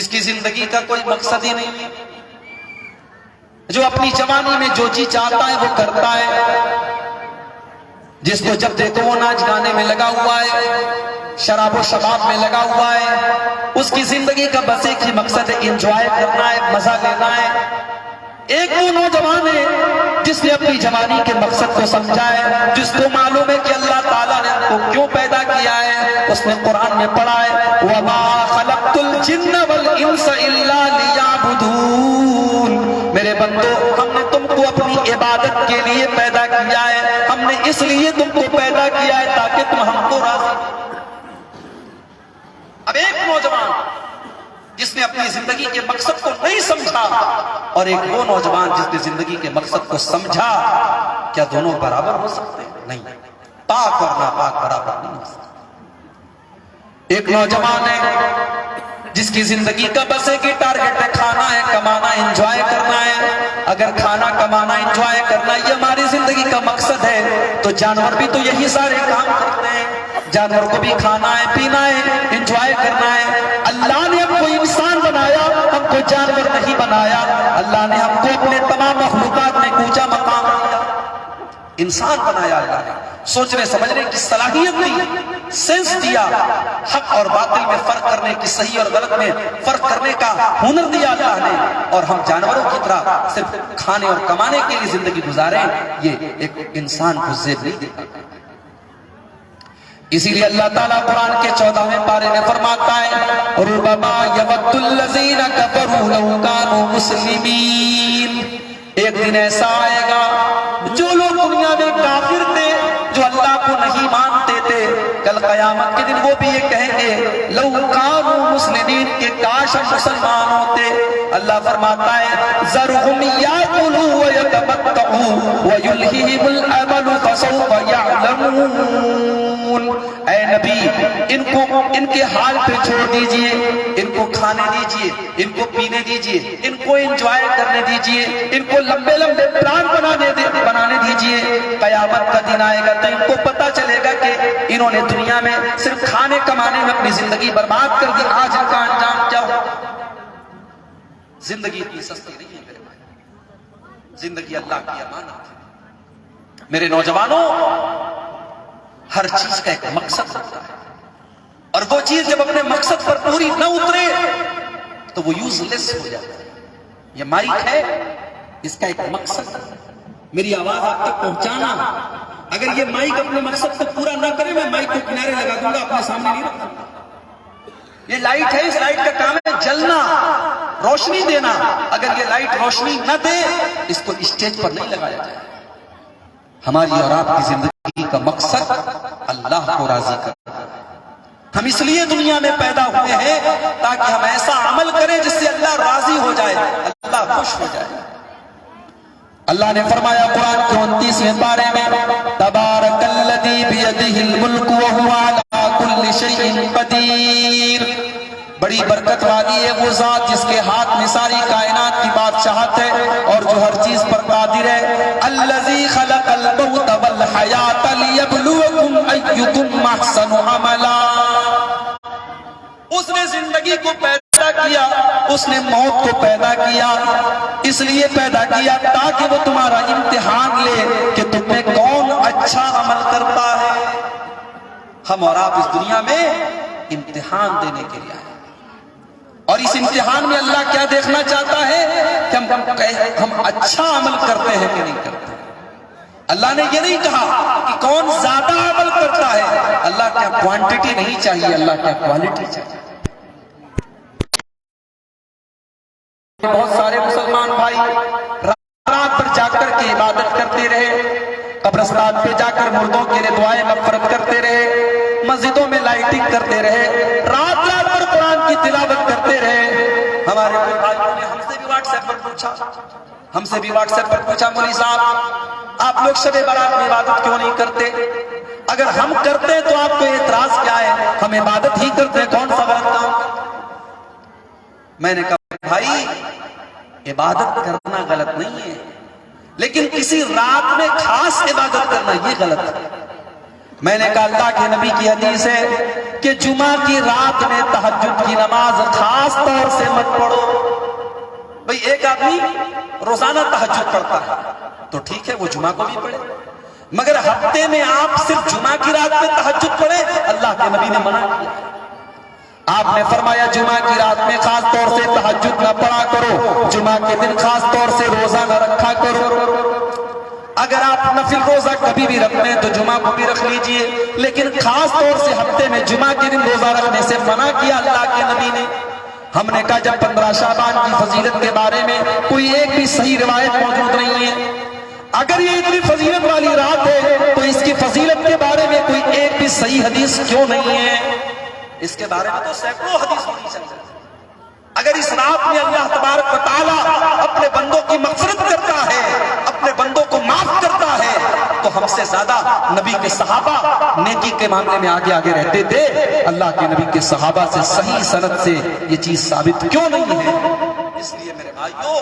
جس کی زندگی کا کوئی مقصد ہی نہیں، جو اپنی جوانی میں جو چیز چاہتا ہے وہ کرتا ہے، جس کو جب دیکھو وہ ناچ گانے میں لگا ہوا ہے، شراب و شباب میں لگا ہوا ہے، اس کی زندگی کا بس ایک ہی مقصد ہے، انجوائے کرنا ہے، مزہ لینا ہے۔ ایک وہ نوجوان ہے جس نے اپنی جوانی کے مقصد کو سمجھا ہے، جس کو معلوم ہے کہ اللہ تعالیٰ نے کو کیوں پیدا کیا ہے، اس نے قرآن میں پڑھا ہے وَمَا خَلَقْتُ الْجِنَّ وَالْإِنسَ إِلَّا لِيَعْبُدُونَ، میرے بندو ہم نے تم کو اپنی عبادت کے لیے پیدا کیا ہے، ہم نے اس لیے تم کو پیدا کیا ہے تاکہ تم ہم کو راضی۔ اب ایک نوجوان جس نے اپنی زندگی کے مقصد کو نہیں سمجھا اور ایک وہ نوجوان جس نے زندگی کے مقصد کو سمجھا، کیا دونوں برابر ہو سکتے ہیں؟ نہیں، پاک اور ناپاک برابر نہیں ہو سکتے۔ ایک نوجوان ہے جس کی زندگی کا بس ایک ہی ٹارگٹ ہے، کھانا ہے، کمانا، انجوائے کرنا ہے۔ اگر کھانا، کمانا، انجوائے کرنا یہ ہماری زندگی کا مقصد ہے تو جانور بھی تو یہی سارے کام کرتے ہیں، جانور کو بھی کھانا ہے، پینا ہے، انجوائے کرنا ہے۔ اللہ نے ہم کو انسان بنایا، ہم کو جانور نہیں بنایا۔ اللہ نے ہم کو اپنے تمام مخلوقات میں اونچا مقام دیا، انسان بنایا اللہ نے، سوچنے سمجھنے کی صلاحیت دی، سینس دیا، حق اور باطل میں فرق کرنے کی، صحیح اور غلط میں فرق کرنے کا ہنر دیا اللہ نے، اور ہم جانوروں کی طرح صرف کھانے اور کمانے کے لیے زندگی گزاریں، یہ ایک انسان کو زیب نہیں دیتا۔ اسی لیے اللہ تعالیٰ قرآن کے 14ویں پارے میں فرماتا ہے ربما یود الذین کفروا لو کانوا مسلمین، ایک دن ایسا آئے گا جو لوگ دنیا میں کافر تھے، جو اللہ کو نہیں مانتے تھے، کل قیامت کے دن وہ بھی یہ کہیں گے لو کانوا مسلمین، کہ کاش ہم مسلمان ہوتے۔ اللہ فرماتا ہے ذرہم یاکلوا ویتمتعوا ویلہہم الامل فسوف یعلمون، اے نبی ان کے حال پہ چھوڑ دیجئے، ان کو کھانے دیجئے، ان کو پینے دیجئے، ان کو انجوائے کرنے دیجئے، ان کو لمبے لمبے پلان بنانے دیجئے۔ قیامت کا دن آئے گا تو ان کو پتا چلے گا کہ انہوں نے دنیا میں صرف کھانے کمانے میں اپنی زندگی برباد کر دی، آج ان کا انجام کیا ہو۔ زندگی اتنی سستی نہیں ہے میرے بھائی، زندگی اللہ کی امانت ہے۔ میرے نوجوانوں، ہر چیز کا ایک مقصد ہوتا ہے، اور وہ چیز جب اپنے مقصد پر پوری نہ اترے تو وہ یوز لیس ہو جاتا ہے۔ یہ مائک ہے، اس کا ایک مقصد ہے، میری آواز آپ تک پہنچانا۔ اگر یہ مائک اپنے مقصد کو پورا نہ کرے میں مائک کو کنارے لگا دوں گا، اپنے سامنے نہیں رکھوں گا۔ یہ لائٹ ہے، اس لائٹ کا کام ہے جلنا، روشنی دینا۔ اگر یہ لائٹ روشنی نہ دے اس کو اسٹیج پر نہیں لگایا جائے۔ ہماری اور آپ کی زندگی کا مقصد اللہ کو راضی کرنا۔ ہم اس لیے دنیا میں پیدا ہوئے ہیں تاکہ ہم ایسا عمل کریں جس سے اللہ راضی ہو جائے، اللہ خوش ہو جائے۔ اللہ نے فرمایا قرآن کے 29ویں پارے میں تبارک الذی بیدہ الملک وہو علی کل شیء قدیر، بڑی برکت والی ہے وہ ذات جس کے ہاتھ میں ساری کائنات کی بادشاہت ہے اور جو ہر چیز پر قادر ہے۔ الذی خلق الموت والحیات لیبلوکم ایکم احسن عملا، اس نے زندگی کو پیدا کیا، اس نے موت کو پیدا کیا، اس لیے پیدا کیا تاکہ وہ تمہارا امتحان لے کہ تم میں کون اچھا عمل کرتا ہے۔ ہم اور آپ اس دنیا میں امتحان دینے کے لیے آئے، اور اس امتحان میں اللہ کیا دیکھنا چاہتا ہے کہ ہم اچھا عمل کرتے ہیں کہ نہیں کرتے۔ اللہ نے یہ نہیں کہا کہ کون زیادہ عمل کرتا ہے، اللہ کیا کوانٹٹی نہیں چاہیے، اللہ کیا کوالٹی چاہیے۔ بہت سارے مسلمان بھائی رات پر جا کر کے عبادت کرتے رہے، قبرستان پہ جا کر مردوں کے لیے دعائیں مغفرت کرتے رہے، مسجدوں میں لائٹنگ کرتے رہے، رات رات پر قرآن کی تلاوت کرتے رہے۔ ہمارے بھائیوں نے ہم سے بھی واٹس ایپ پر پوچھا مولوی صاحب آپ لوگ شب برات میں عبادت کیوں نہیں کرتے؟ اگر ہم کرتے ہیں تو آپ کو اعتراض کیا ہے؟ ہم عبادت ہی کرتے ہیں، کون سا غلط کام کرتے؟ میں نے کہا بھائی عبادت کرنا غلط نہیں ہے، لیکن کسی رات میں خاص عبادت کرنا یہ غلط ہے۔ میں نے کہا اللہ کے نبی کی حدیث ہے کہ جمعہ کی رات میں تہجد کی نماز خاص طور سے مت پڑھو. بھئی ایک آدمی روزانہ تہجد پڑھتا ہے تو ٹھیک ہے، وہ جمعہ کو بھی پڑھے، مگر ہفتے میں آپ صرف جمعہ کی رات میں تہجد پڑھیں، اللہ کے نبی نے منع کیا. آپ نے فرمایا جمعہ کی رات میں خاص طور سے تہجد نہ پڑھا کرو، جمعہ کے دن خاص طور سے روزہ نہ رکھا کرو. اگر آپ نفل روزہ کبھی بھی رکھ لیں تو جمعہ کو بھی رکھ لیجئے، لیکن خاص طور سے ہفتے میں جمعہ کے دن روزہ رکھنے سے منع کیا اللہ کے نبی نے. ہم نے کہا جب 15 شعبان کی فضیلت کے بارے میں کوئی ایک بھی صحیح روایت موجود نہیں ہے، اگر یہ اتنی فضیلت والی رات ہے تو اس کی فضیلت کے بارے میں کوئی ایک بھی صحیح حدیث کیوں نہیں ہے؟ اس کے بارے میں تو سینکڑوں حدیث ہونی چاہیے. اگر اس رات میں اللہ تبارک و تعالیٰ اپنے بندوں کی مغفرت کرتا ہے، اپنے بندوں کو معاف کرتا ہے، تو ہم سے زیادہ نبی کے صحابہ نیکی کے معاملے میں آگے آگے رہتے تھے. اللہ کے نبی کے صحابہ سے صحیح سند سے یہ چیز ثابت کیوں نہیں ہے؟ اس لیے میرے بھائیو،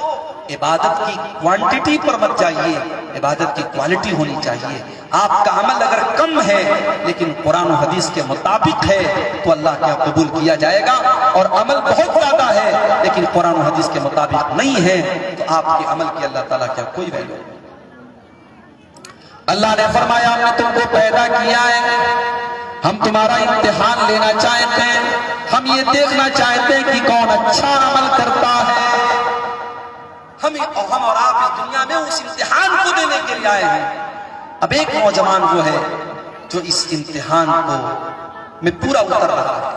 عبادت کی کوانٹٹی پر مت جائیے، عبادت کی کوالٹی ہونی چاہیے. آپ کا عمل اگر کم ہے لیکن قرآن و حدیث کے مطابق ہے تو اللہ کا قبول کیا جائے گا، اور عمل بہت زیادہ ہے لیکن قرآن و حدیث کے مطابق نہیں ہے تو آپ کے عمل کی اللہ تعالیٰ کیا کوئی ویلیو نہیں. اللہ نے فرمایا ہم نے تم کو پیدا کیا ہے، ہم تمہارا امتحان لینا چاہتے ہیں، ہم یہ دیکھنا چاہتے ہیں کہ کون اچھا عمل کرتا ہے. ہم اور آپ اس دنیا میں اس امتحان کو دینے کے لیے آئے ہیں. اب ایک نوجوان وہ ہے جو اس امتحان کو میں پورا اتر رہا ہے،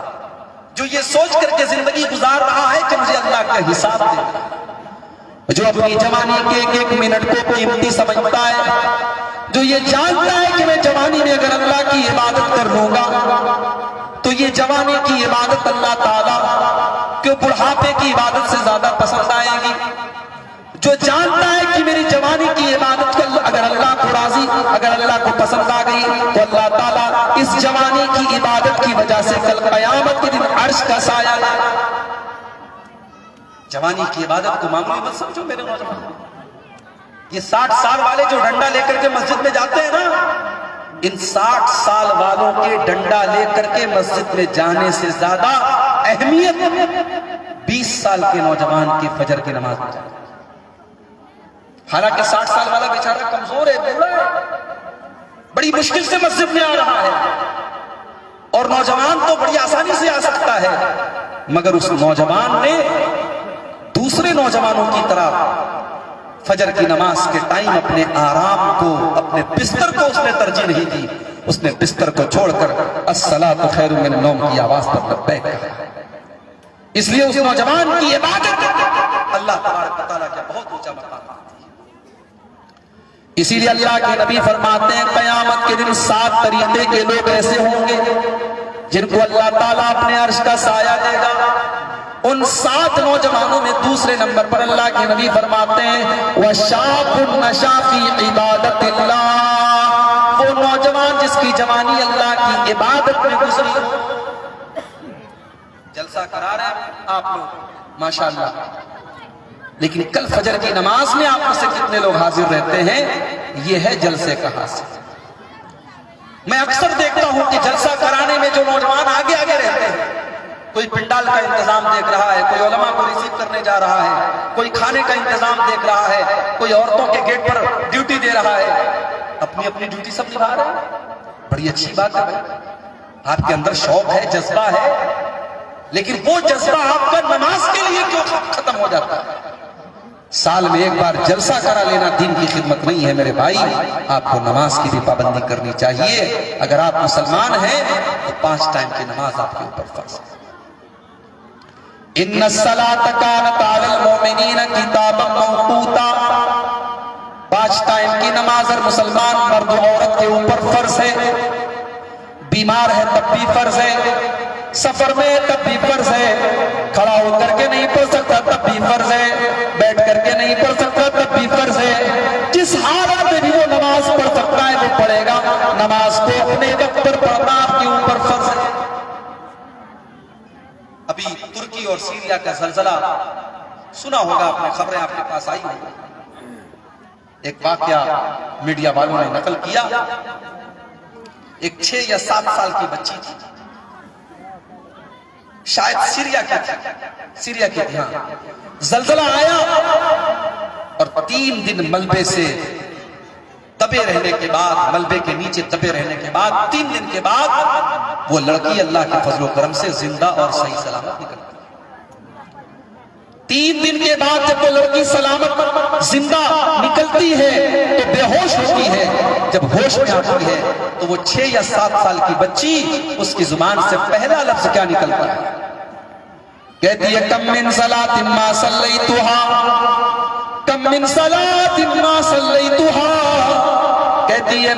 جو یہ سوچ کر کے زندگی گزار رہا ہے کہ مجھے اللہ کا حساب دے، جو اپنی جوانی کے ایک ایک منٹ کو قیمتی سمجھتا ہے، جو یہ جانتا ہے کہ میں جوانی میں اگر اللہ کی عبادت کر لوں گا تو یہ جوانی کی عبادت اللہ تعالیٰ کہ بڑھاپے کی عبادت سے زیادہ پسند آئے گی، جو جانتا ہے کہ میری جوانی کی عبادت اگر اللہ کو راضی، اگر اللہ کو پسند آ گئی تو اللہ تعالیٰ اس جوانی کی عبادت کی وجہ سے کل قیامت کے دن عرش کا سایہ ہے. جوانی کی عبادت کو معمولی مت سمجھو میرے نوجوان. یہ 60 سال والے جو ڈنڈا لے کر کے مسجد میں جاتے ہیں نا، ان 60 سال والوں کے ڈنڈا لے کر کے مسجد میں جانے سے زیادہ اہمیت 20 سال کے نوجوان کی فجر کی نماز میں جانا. حالانکہ 60 سال والا بیچارہ کمزور ہے، بوڑھا ہے، بڑی مشکل سے مسجد میں آ رہا ہے، اور نوجوان تو بڑی آسانی سے آ سکتا ہے، مگر اس نوجوان نے دوسرے نوجوانوں کی طرح فجر کی نماز کے ٹائم اپنے آرام کو، اپنے بستر کو اس نے ترجیح نہیں دی. اس نے بستر کو چھوڑ کر الصلاۃ خیر من النوم کی آواز پر لبیک کہا. اس لیے اس نوجوان کی عبادت اللہ تبارک و تعالیٰ کا بہت اونچا مقام ہے. اسی لیے اللہ کے نبی فرماتے ہیں قیامت کے دن 7 طریقے کے لوگ ایسے ہوں گے جن کو اللہ تعالیٰ اپنے عرش کا سایہ دے گا. ان 7 نوجوانوں میں دوسرے نمبر پر اللہ کے نبی فرماتے ہیں وَشَابٌ نَشَا فِي عِبَادَةِ اللَّهِ، وہ نوجوان جس کی جوانی اللہ کی عبادت میں گزری. جلسہ کرا رہے ہیں آپ لوگ ماشاءاللہ، لیکن کل فجر کی نماز میں آپ میں سے کتنے لوگ حاضر رہتے ہیں؟ یہ ہے جلسے کا حاصل. میں اکثر دیکھتا ہوں کہ جلسہ کرانے میں جو نوجوان آگے آگے رہتے ہیں، کوئی پنڈال کا انتظام دیکھ رہا ہے، کوئی علماء کو ریسیو کرنے جا رہا ہے، کوئی کھانے کا انتظام دیکھ رہا ہے، کوئی عورتوں کے گیٹ پر ڈیوٹی دے رہا ہے. اپنی اپنی ڈیوٹی سب نبھا رہے ہیں، بڑی اچھی بات ہے. آپ کے اندر شوق ہے، جذبہ ہے، لیکن وہ جذبہ آپ کا نماز کے لیے کیوں ختم ہو جاتا ہے؟ سال میں ایک بار جلسہ کرا لینا دین کی خدمت نہیں ہے میرے بھائی. آپ کو نماز کی بھی پابندی کرنی چاہیے. اگر آپ مسلمان ہیں تو 5 ٹائم کی نماز آپ کے اوپر فرض ہے. ان الصلاۃ کانت علی المؤمنین کتابا موقوتا، 5 ٹائم کی نماز ہر مسلمان مرد و عورت کے اوپر فرض ہے. بیمار ہے تب بھی فرض ہے، سفر میں تب بھی فرض ہے، کھڑا ہو کر کے نہیں پڑھ سکتا تب بھی فرض ہے، بیٹھ کر کے نہیں پڑھ سکتا تب بھی فرض ہے. جس حالت میں بھی وہ نماز پڑھ سکتا ہے وہ پڑھے گا. نماز کو اپنے وقت پر پڑھنا آپ کے اوپر فرض ہے. ابھی ترکی اور سیریا کا زلزلہ سنا ہوگا آپ نے، خبریں آپ کے پاس آئی ہوگی. ایک واقعہ میڈیا والوں نے نقل کیا. ایک 6 یا 7 سال کی بچی تھی، شاید سیریا کی تھی، ہاں، زلزلہ آیا اور 3 دن ملبے سے دبے رہنے کے بعد، ملبے کے نیچے دبے رہنے کے بعد 3 دن کے بعد وہ لڑکی اللہ کے فضل و کرم سے زندہ اور صحیح سلامت نکلتی۔ 3 دن کے بعد جب وہ لڑکی سلامت زندہ نکلتی ہے تو بے ہوش ہوتی ہے، جب ہوش میں آتی ہے تو وہ 6 یا 7 سال کی بچی، اس کی زبان سے پہلا لفظ کیا نکلتا ہے؟ کہتی ہے کم من صلاۃ ما صلیتها، کم من صلاۃ ما صلیتها، کہتی ہے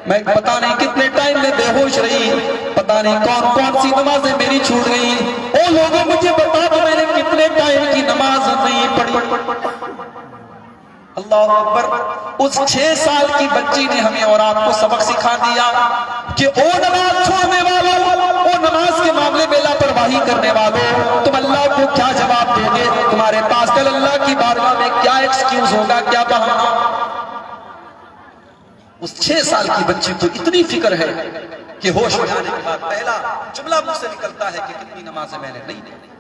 میں پتا نہیں کتنے ٹائم میں بے ہوش رہی، پتا نہیں کون کون سی نمازیں میری چھوٹ گئی، او لوگوں مجھے بتا دو میں نے کتنے ٹائم کی نماز نہیں پڑھی۔ اللہ اکبر، اس 6 سال کی بچی نے ہمیں اور آپ کو سبق سکھا دیا کہ او نماز چھوڑنے والوں، او نماز کے معاملے میں لاپرواہی کرنے والوں، تم اللہ کو کیا جواب دو گے؟ تمہارے پاس کل اللہ کی بارگاہ میں کیا ایکسکیوز ہوگا، کیا بہانہ؟ اس 6 سال کی بچی کو اتنی فکر ہے کہ ہوش میں آنے کے بعد پہلا جملہ مجھ سے نکلتا ہے کہ کتنی نمازیں میں نے نہیں پڑھی۔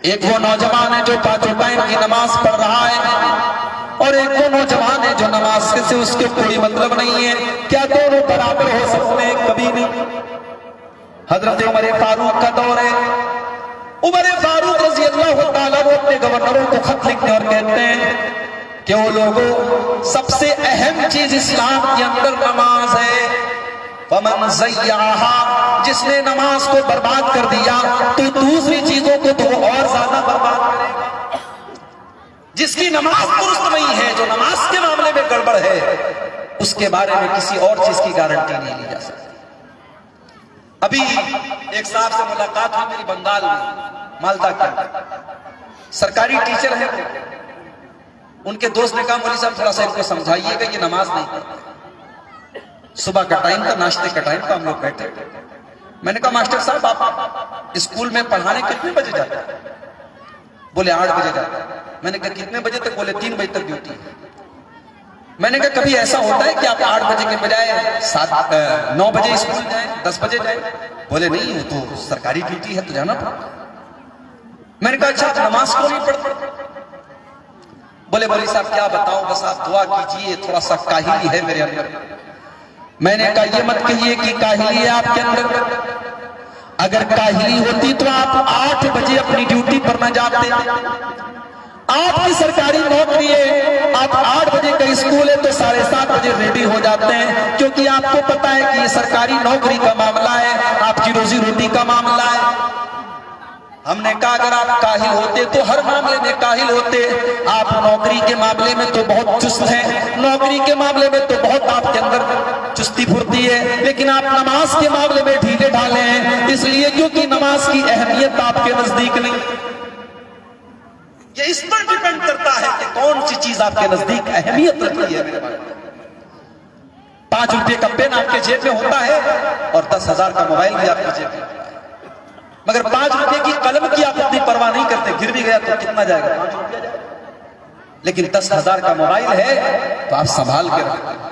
ایک وہ نوجوان ہے جو 5 ٹائم کی نماز پڑھ رہا ہے، اور ایک وہ نوجوان ہے جو نماز سے اس کے کوئی مطلب نہیں ہے۔ کیا دونوں برابر ہو سکتے ہیں؟ کبھی نہیں۔ حضرت عمر فاروق کا دور ہے، عمر فاروق رضی اللہ تعالیٰ وہ اپنے گورنروں کو خط لکھتے اور کہتے ہیں کہ وہ لوگوں، سب سے اہم چیز اسلام کے اندر نماز ہے، وَمَنْ زَيَّعَهَا، جس نے نماز کو برباد کر دیا تو دوسری چیزوں کو تو اور زیادہ برباد کرے گا۔ جس کی نماز درست نہیں ہے، جو نماز کے معاملے میں گڑبڑ ہے، اس کے بارے میں کسی اور چیز کی گارنٹی نہیں لی جا سکتی۔ ابھی ایک صاحب سے ملاقات ہوئی میری بنگال میں، مالدہ کے، سرکاری ٹیچر ہے، ان کے دوست نے کہا مولوی صاحب تھوڑا سا ان کو سمجھائیے گا، یہ نماز نہیں پڑھتے۔ صبح کا ٹائم تھا، ناشتے کا ٹائم تھا، ہم لوگ بیٹھے۔ میں نے کہا ماسٹر صاحب آپ اسکول میں پڑھانے کتنے بجے جاتے ہیں؟ بولے 8 بجے جاتے ہیں۔ میں نے کہا کتنے بجے تک؟ بولے 3 بجے تک ڈیوٹی ہے۔ میں نے کہا کبھی ایسا ہوتا ہے کہ آپ 8 بجے کے بجائے 9 بجے اسکول جائیں، 10 بجے جائیں؟ بولے نہیں، وہ تو سرکاری ڈیوٹی ہے تو جانا پڑتا۔ میں نے کہا اچھا آپ نماز کیوں نہیں پڑھتے؟ بولے مولوی صاحب کیا بتاؤں، بس آپ دعا کیجئے، تھوڑا سا کاہلی ہے میرے اندر۔ میں نے کہا یہ مت کہیے کہ کاہلی ہے آپ کے اندر، اگر کاہلی ہوتی تو آپ 8 بجے اپنی ڈیوٹی پر نہ جاتے۔ آپ کی سرکاری نوکری ہے، آپ 8 بجے کا اسکول ہے تو 7:30 بجے ریڈی ہو جاتے ہیں، کیونکہ آپ کو پتا ہے کہ یہ سرکاری نوکری کا معاملہ ہے، آپ کی روزی روٹی کا معاملہ ہے۔ ہم نے کہا اگر آپ کاہل ہوتے تو ہر معاملے میں کاہل ہوتے، آپ نوکری کے معاملے میں تو بہت چست ہیں، نوکری کے معاملے میں تو بہت آپ کے اندر چستی پھرتی ہے، لیکن آپ نماز کے معاملے میں ڈھیلے ڈھالے ہیں، اس لیے کیونکہ نماز کی اہمیت آپ کے نزدیک نہیں۔ یہ اس پر ڈیپینڈ کرتا ہے کہ کون سی چیز آپ کے نزدیک اہمیت رکھتی ہے۔ میرے بھائی 5 روپے کا پین آپ کے جیب میں ہوتا ہے اور 10,000 کا موبائل بھی آپ کے جیب میں، مگر 5 روپے کی قلم کی آپ اتنی پرواہ نہیں کرتے، گر بھی گیا تو کتنا جائے گا؟ 5 روپیہ جائے گا۔ لیکن 10,000 کا موبائل ہے تو آپ سنبھال کے رکھتے ہیں،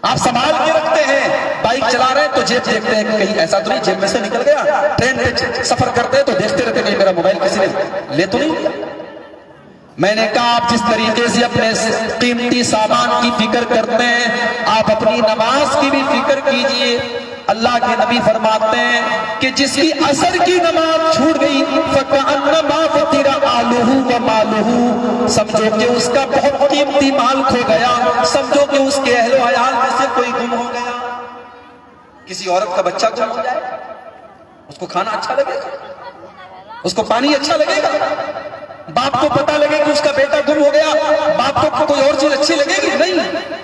آپ سنبھال کے رکھتے ہیں۔ بائک چلا رہے ہیں تو جیب دیکھتے ہیں کہ کہیں ایسا تو نہیں جیب میں سے نکل گیا، ٹرین پہ سفر کرتے ہیں تو دیکھتے رہتے ہیں کہ میرا موبائل کسی نے لے تو نہیں لیا۔ میں نے کہا آپ جس طریقے سے اپنے قیمتی سامان کی فکر کرتے ہیں، آپ اپنی نماز کی بھی فکر کیجئے۔ اللہ کے نبی فرماتے ہیں کہ جس کی عصر کی نماز چھوٹ گئی فَكَأَنَّمَا فُتِرَ أَهْلُهُ وَمَالُهُ، سمجھو کہ اس کا بہت قیمتی مال کھو گیا، سمجھو کہ اس کے اہل و عیال میں سے کوئی گم ہو گیا۔ کسی عورت کا بچہ گم ہو جائے، اس کو کھانا اچھا لگے گا، اس کو پانی اچھا لگے گا؟ باپ کو پتہ لگے کہ اس کا بیٹا گم ہو گیا، باپ کو کوئی اور چیز اچھی لگے گی؟ نہیں۔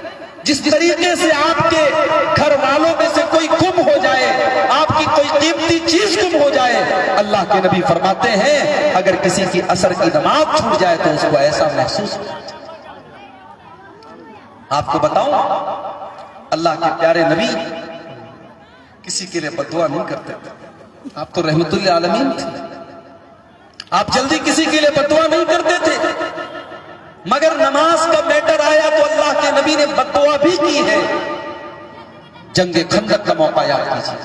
جس طریقے سے آپ کے گھر والوں میں سے کوئی گم ہو جائے، آپ کی کوئی قیمتی چیز گم ہو جائے، اللہ کے نبی فرماتے ہیں اگر کسی کی عصر کی نماز چھوٹ جائے تو اس کو ایسا محسوس ہو۔ آپ کو بتاؤں اللہ کے پیارے نبی کسی کے لیے بددعا نہیں کرتے تھے، آپ تو رحمت للعالمین تھے، آپ جلدی کسی کے لیے بددعا نہیں کرتے تھے، مگر نماز کا میٹر آیا تو اللہ کے نبی نے بددعا بھی کی ہے۔ جنگ خندق کا موقع یاد کیجیے،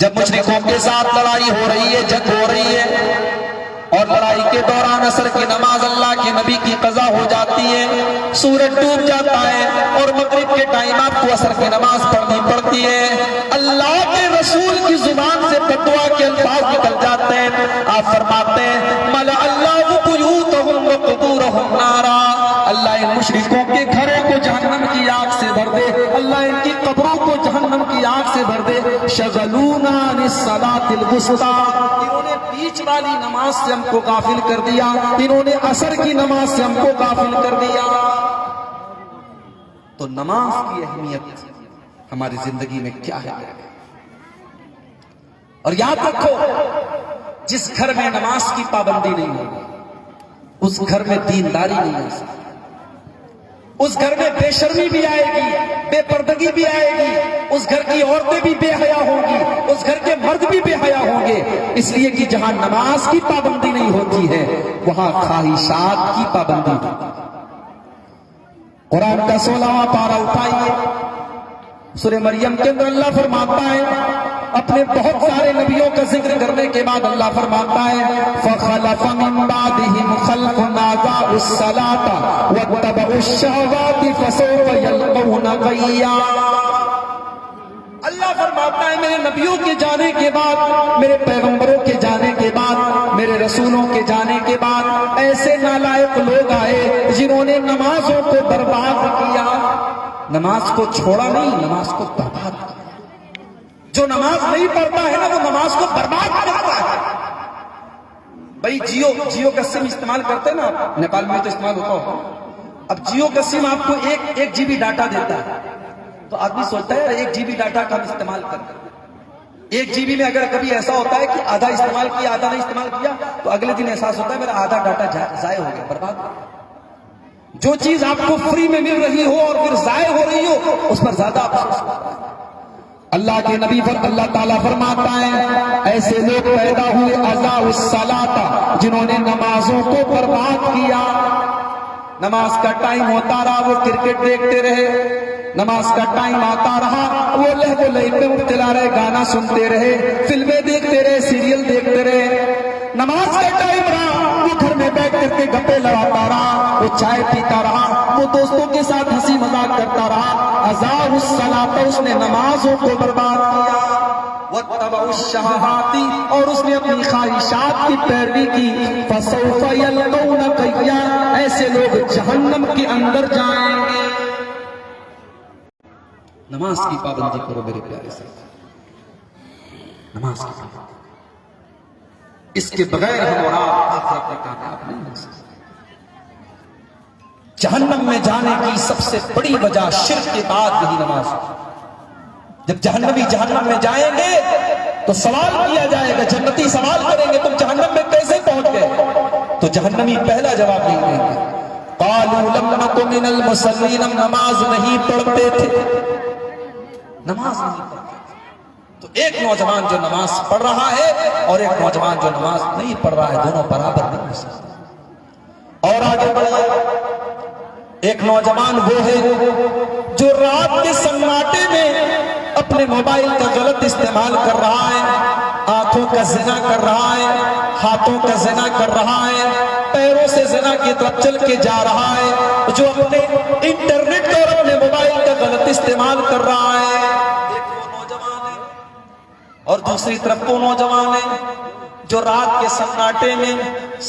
جب مشرکوں کے ساتھ لڑائی ہو رہی ہے، جنگ ہو رہی ہے، اور لڑائی کے دوران عصر کی نماز اللہ کے نبی کی قضا ہو جاتی ہے، سورج ڈوب جاتا ہے اور مغرب کے ٹائم آپ کو عصر کی نماز پڑھنی پڑتی ہے، اللہ کے رسول کی زبان سے فتوا کے الفاظ نکل جاتے ہیں، آپ فرماتے ہیں مَلَأَ اللَّهُ بُيُوتَهُمْ وَقُبُورَهُمْ نَارًا، اللہ ان مشرکوں کے گھروں کو جہنم کی آگ سے بھر دے، اللہ ان کی قبروں کو جہنم کی آگ سے بھر دے، شغلونا عن الصلاة الوسطى، انہوں نے بیچ والی نماز سے ہم کو غافل کر دیا، انہوں نے عصر کی نماز سے ہم کو غافل کر دیا۔ تو نماز کی اہمیت ہماری زندگی میں کیا ہے؟ اور یاد رکھو، جس گھر میں نماز کی پابندی نہیں ہوگی اس گھر میں دینداری نہیں آ سکتی، اس گھر میں بے شرمی بھی آئے گی، بے پردگی بھی آئے گی، اس گھر کی عورتیں بھی بے حیا ہوں گی، اس گھر کے مرد بھی بے حیا ہوں گے، اس لیے کہ جہاں نماز کی پابندی نہیں ہوتی ہے وہاں خواہشات کی پابندی ہوتی ہے۔ قرآن کا 16واں پارہ اٹھائیے، سورہ مریم کے اندر اللہ فرماتا ہے، اپنے بہت سارے نبیوں کا ذکر کرنے کے بعد اللہ فرماتا ہے فَخَلَفَ مِن بَعْدِهِمْ خَلْفٌ أَضَاعُوا الصَّلَاةَ وَاتَّبَعُوا الشَّهَوَاتِ فَسَوْفَ يَلْقَوْنَ غَيًّا۔ اللہ فرماتا ہے میرے نبیوں کے جانے کے بعد، میرے پیغمبروں کے جانے کے بعد، میرے رسولوں کے جانے کے بعد ایسے نالائق لوگ آئے جنہوں نے نمازوں کو برباد کیا، نماز کو چھوڑا نہیں، نماز کو برباد کیا۔ جو نماز نہیں پڑھتا ہے نا وہ نماز کو برباد کرتا ہے۔ بھائی جیو کا سم استعمال کرتے ہیں نا آپ، نیپال میں تو استعمال ہوتا ہو، اب جیو کا سم آپ کو ایک جی بی ڈاٹا دیتا ہے تو آدمی سوچتا ہے 1 GB ڈاٹا کا ہم استعمال کرتے ہیں، 1 GB میں اگر کبھی ایسا ہوتا ہے کہ آدھا استعمال کیا آدھا نہیں استعمال کیا تو اگلے دن احساس ہوتا ہے میرا آدھا ڈاٹا ضائع ہو گیا، برباد ہو گیا۔ جو چیز آپ کو فری میں مل رہی ہو اور پھر ضائع ہو رہی ہو اس پر زیادہ افسوس ہوتا ہے۔ اللہ کے نبی پر اللہ تعالیٰ فرماتا ہے ایسے لوگ پیدا ہوئے اضاعوا الصلاۃ، جنہوں نے نمازوں کو برباد کیا، نماز کا ٹائم ہوتا رہا وہ کرکٹ دیکھتے رہے، نماز کا ٹائم آتا رہا وہ لہو لعب میں مبتلا رہے، گانا سنتے رہے، فلمیں دیکھتے رہے، سیریل دیکھتے رہے، نماز کا ٹائم رہا وہ گھر میں بیٹھ کر کے گپے لڑاتا رہا، وہ چائے پیتا رہا، وہ دوستوں کے ساتھ ہنسی مذاق کرتا رہا، اضاعوا الصلاۃ، اس نے نمازوں کو برباد کیا، واتبعوا الشہوات، اور اس نے اپنی خواہشات کی پیروی کی، فسوف یلقون غیا، ایسے لوگ جہنم کے اندر جائیں گے۔ نماز کی پابندی کرو میرے پیارے سے، نماز کی پابندی، اس کے بغیر ہم اور آپ آخرت میں کامیاب نہیں ہو سکتے۔ جہنم میں جانے کی سب سے بڑی وجہ شرک کے بعد یہی نماز ہے۔ جب جہنمی جہنم میں جائیں گے تو سوال کیا جائے گا، جنتی سوال کریں گے تم جہنم میں کیسے پہنچ گئے؟ تو جہنمی پہلا جواب نہیں دیں گے، قالوا لم نک من المصلین، ہم نماز نہیں پڑھتے تھے، نماز نہیں پڑھتے تھے۔ تو ایک نوجوان جو نماز پڑھ رہا ہے اور ایک نوجوان جو نماز نہیں پڑھ رہا ہے دونوں برابر نہیں ہو سکتے۔ اور آگے بڑھیے، ایک نوجوان وہ ہے جو رات کے سناٹے میں اپنے موبائل کا غلط استعمال کر رہا ہے، آنکھوں کا زنا کر رہا ہے، ہاتھوں کا زنا کر رہا ہے، پیروں سے زنا کی طرف چل کے جا رہا ہے، جو اپنے انٹرنیٹ اور اپنے موبائل کا غلط استعمال کر رہا ہے۔ ایک وہ نوجوان ہے اور دوسری طرف وہ نوجوان ہے جو رات کے سناٹے میں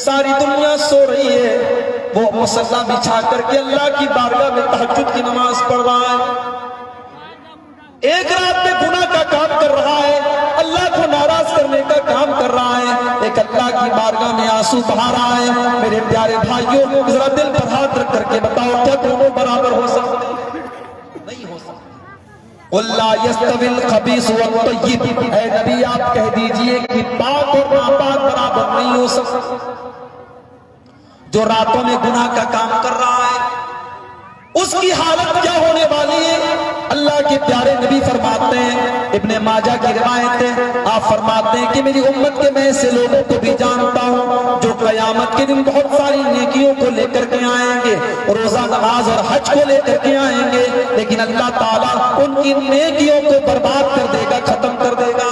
ساری دنیا سو رہی ہے، وہ مصلی بچھا کر کے اللہ کی بارگاہ میں تہجد کی نماز پڑھ رہا ہے، ایک رات میں گناہ کا کام کر رہا ہے، اللہ کو ناراض کرنے کا کام کر رہا ہے، ایک اللہ کی بارگاہ میں آنسو بہا رہا ہے۔ میرے پیارے بھائیوں ذرا دل پر ہاتھ رکھ کر کے بتاؤ کیا دونوں برابر ہو سکتے ہیں؟ نہیں ہو سکتے۔ قل لا یستوی الخبیث والطیب، اے نبی آپ کہہ دیجئے کہ پاک اور ناپاک برابر نہیں ہو سکتے۔ جو راتوں میں گناہ کا کام کر رہا ہے اس کی حالت کیا ہونے والی ہے؟ اللہ کے پیارے نبی فرماتے ہیں، ابن ماجہ کی روایت ہے، آپ فرماتے ہیں کہ میری امت کے میں ایسے لوگوں کو بھی جانتا ہوں جو قیامت کے دن بہت ساری نیکیوں کو لے کر کے آئیں گے، روزہ نماز اور حج کو لے کر کے آئیں گے، لیکن اللہ تعالیٰ ان کی نیکیوں کو برباد کر دے گا، ختم کر دے گا۔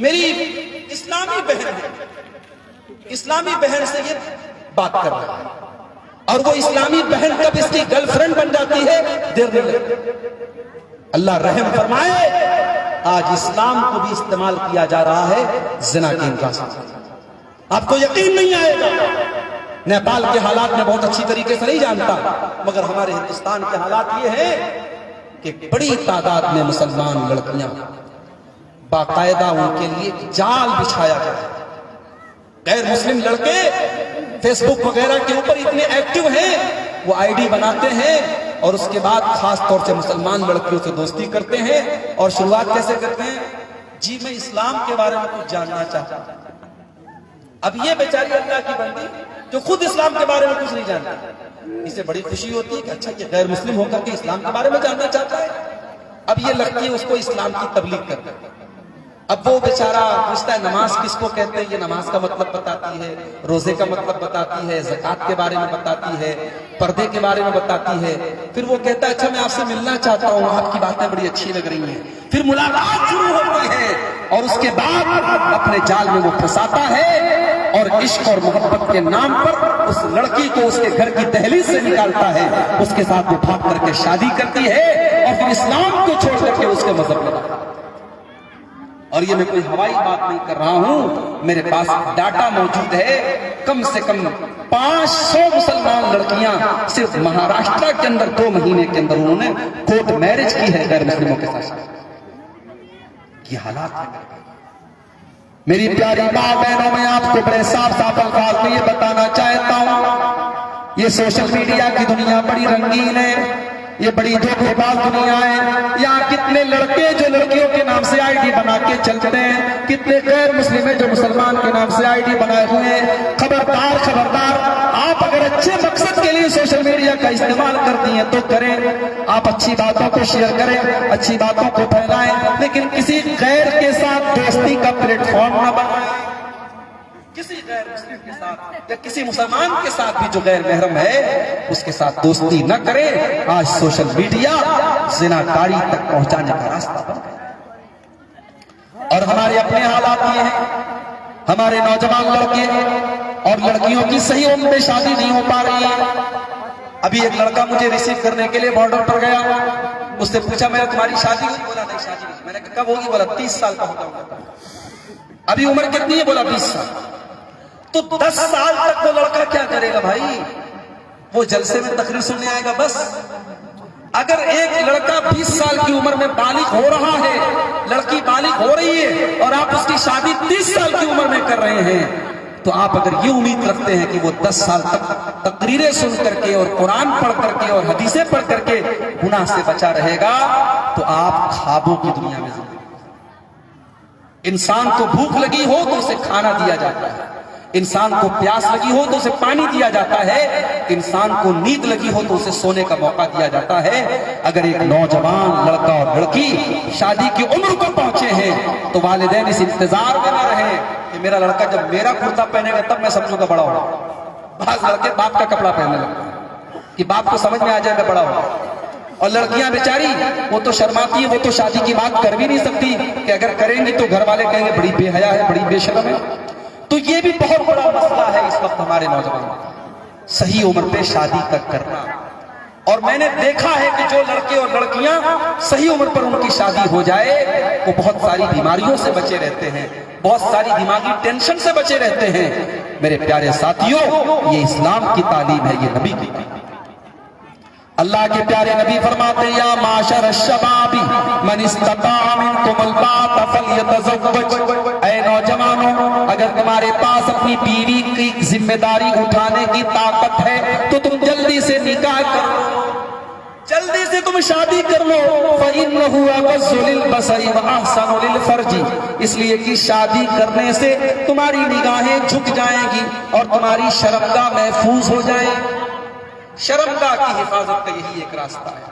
میری اسلامی بہن ہے, اسلامی بہن سے یہ بات کر رہا ہے, اور وہ اسلامی بہن کب اس کی گرل فرینڈ بن جاتی ہے دیر نہیں لگتی. اللہ رحم فرمائے, آج اسلام کو بھی استعمال کیا جا رہا ہے زنا کے انکار سے. آپ کو یقین نہیں آئے گا, نیپال کے حالات میں بہت اچھی طریقے سے نہیں جانتا, مگر ہمارے ہندوستان کے حالات یہ ہیں کہ بڑی تعداد میں مسلمان لڑکیاں باقاعدہ ان کے لیے جال بچھایا گیا ہے. غیر مسلم لڑکے فیس بک وغیرہ کے اوپر اتنے ایکٹیو ہیں, وہ آئی ڈی بناتے ہیں اور اس کے بعد خاص طور سے مسلمان لڑکیوں سے دوستی کرتے ہیں. اور شروعات کیسے کرتے ہیں؟ جی میں اسلام کے بارے میں کچھ جاننا چاہتا ہوں. اب یہ بیچاری اللہ کی بندی جو خود اسلام کے بارے میں کچھ نہیں جانتا, اسے بڑی خوشی ہوتی ہے کہ اچھا یہ غیر مسلم ہو کر کے اسلام کے بارے میں جاننا چاہتا ہے. اب یہ لڑکی اس کو اسلام کی تبلیغ کرتا ہے. اب وہ بیچارہ پوچھتا ہے نماز کس کو کہتے ہیں, یہ نماز کا مطلب بتاتی ہے, روزے کا مطلب بتاتی ہے, زکوٰۃ کے بارے میں بتاتی ہے, پردے کے بارے میں بتاتی ہے. پھر وہ کہتا ہے اچھا میں آپ سے ملنا چاہتا ہوں, آپ کی باتیں بڑی اچھی لگ رہی ہیں. پھر ملاقات شروع ہوتی ہے اور اس کے بعد اپنے جال میں وہ پھنساتا ہے اور عشق اور محبت کے نام پر اس لڑکی کو اس کے گھر کی دہلیز سے نکالتا ہے, اس کے ساتھ وہ بھاگ کر کے شادی کرتی ہے اور پھر اسلام کو چھوڑ کر کے اس کے مذہب میں لاتا ہے. اور یہ میں کوئی ہوائی بات نہیں کر رہا ہوں, میرے پاس ڈاٹا موجود ہے. کم سے کم 500 مسلمان لڑکیاں صرف مہاراشٹر کے اندر 2 مہینے کے اندر انہوں نے کورٹ میرج کی ہے غیر مسلموں کے ساتھ. یہ حالات ہے. میری پیاری ماں بہنوں, میں آپ کو بڑے صاف صاف الفاظ میں یہ بتانا چاہتا ہوں, یہ سوشل میڈیا کی دنیا بڑی رنگین ہے, یہ بڑی دھوکے باز دنیا ہے. یہاں کتنے لڑکے جو لڑکیوں کے نام سے آئی ڈی بنا کے چلتے ہیں, کتنے غیر مسلم ہیں جو مسلمان کے نام سے آئی ڈی بنائے ہوئے ہیں. خبردار خبردار, آپ اگر اچھے مقصد کے لیے سوشل میڈیا کا استعمال کرتی ہیں تو کریں, آپ اچھی باتوں کو شیئر کریں, اچھی باتوں کو پھیلائیں, لیکن کسی غیر کے ساتھ دوستی کا پلیٹ فارم نہ بنائیں. کسی غیر مسلم کے ساتھ یا کسی مسلمان کے ساتھ بھی جو غیر محرم ہے اس کے ساتھ دوستی نہ کرے. آج سوشل میڈیا زناکاری تک پہنچانے کا راستہ بن گیا. اور ہمارے اپنے حالات یہ ہیں, ہمارے نوجوان لڑکے اور لڑکیوں کی صحیح عمر میں شادی نہیں ہو پا رہی ہے. ابھی ایک لڑکا مجھے ریسیو کرنے کے لیے بارڈر پر گیا, اس نے پوچھا میں تمہاری شادی ہوئی؟ بولا نہیں شادی نہیں. میں نے کہا کب ہوگی؟ بولا 30 سال کا ہوگا. ابھی عمر کتنی ہے؟ بولا 20 سال. تو 10 سال تک وہ لڑکا کیا کرے گا بھائی؟ وہ جلسے میں تقریر سننے آئے گا بس. اگر ایک لڑکا 20 سال کی عمر میں بالغ ہو رہا ہے, لڑکی بالغ ہو رہی ہے, اور آپ اس کی شادی 30 سال کی عمر میں کر رہے ہیں, تو آپ اگر یہ امید رکھتے ہیں کہ وہ 10 سال تک تقریریں سن کر کے اور قرآن پڑھ کر کے اور حدیثیں پڑھ کر کے گناہ سے بچا رہے گا, تو آپ خوابوں کی دنیا میں زندگی. انسان کو بھوک لگی ہو تو اسے کھانا دیا جاتا ہے, انسان کو پیاس لگی ہو تو اسے پانی دیا جاتا ہے, انسان کو نیند لگی ہو تو اسے سونے کا موقع دیا جاتا ہے. اگر ایک نوجوان لڑکا اور لڑکی شادی کی عمر کو پہنچے ہیں تو والدین اس انتظار میں نہ رہے کہ میرا لڑکا جب میرا کرتا پہنے گا تب میں سمجھوں گا بڑا ہوگا. بعض لڑکے باپ کا کپڑا پہننے لگتے ہیں کہ باپ کو سمجھ میں آ جائے میں بڑا ہوں. اور لڑکیاں بیچاری وہ تو شرماتی ہیں, وہ تو شادی کی بات کر بھی نہیں سکتی کہ اگر کریں گی تو گھر والے کہیں گے بڑی بے حیا ہے, بڑی بے شرم ہے. تو یہ بھی بہت بڑا مسئلہ ہے اس وقت ہمارے نوجوانوں کا, صحیح عمر پہ شادی تک کرنا. اور میں نے دیکھا ہے کہ جو لڑکے اور لڑکیاں صحیح عمر پر ان کی شادی ہو جائے وہ بہت ساری بیماریوں سے بچے رہتے ہیں, بہت ساری دماغی ٹینشن سے بچے رہتے ہیں. میرے پیارے ساتھیوں, یہ اسلام کی تعلیم ہے, یہ نبی کی. اللہ کے پیارے نبی فرماتے ہیں یا معاشر الشباب من استطاع منکم الباء فلیتزوج. اے نوجوانوں, اگر تمہارے پاس اپنی بیوی کی ذمہ داری اٹھانے کی طاقت ہے تو تم جلدی سے نکاح کرو, جلدی سے تم شادی کر لو. فَإِنَّهُ أَغَضُّ لِلْبَصَرِ وَأَحْسَنُ لِلْفَرْجِ. اس لیے کہ شادی کرنے سے تمہاری نگاہیں جھک جائیں گی اور تمہاری شرمگاہ محفوظ ہو جائے. شرمگاہ کی حفاظت کا یہی ایک راستہ ہے,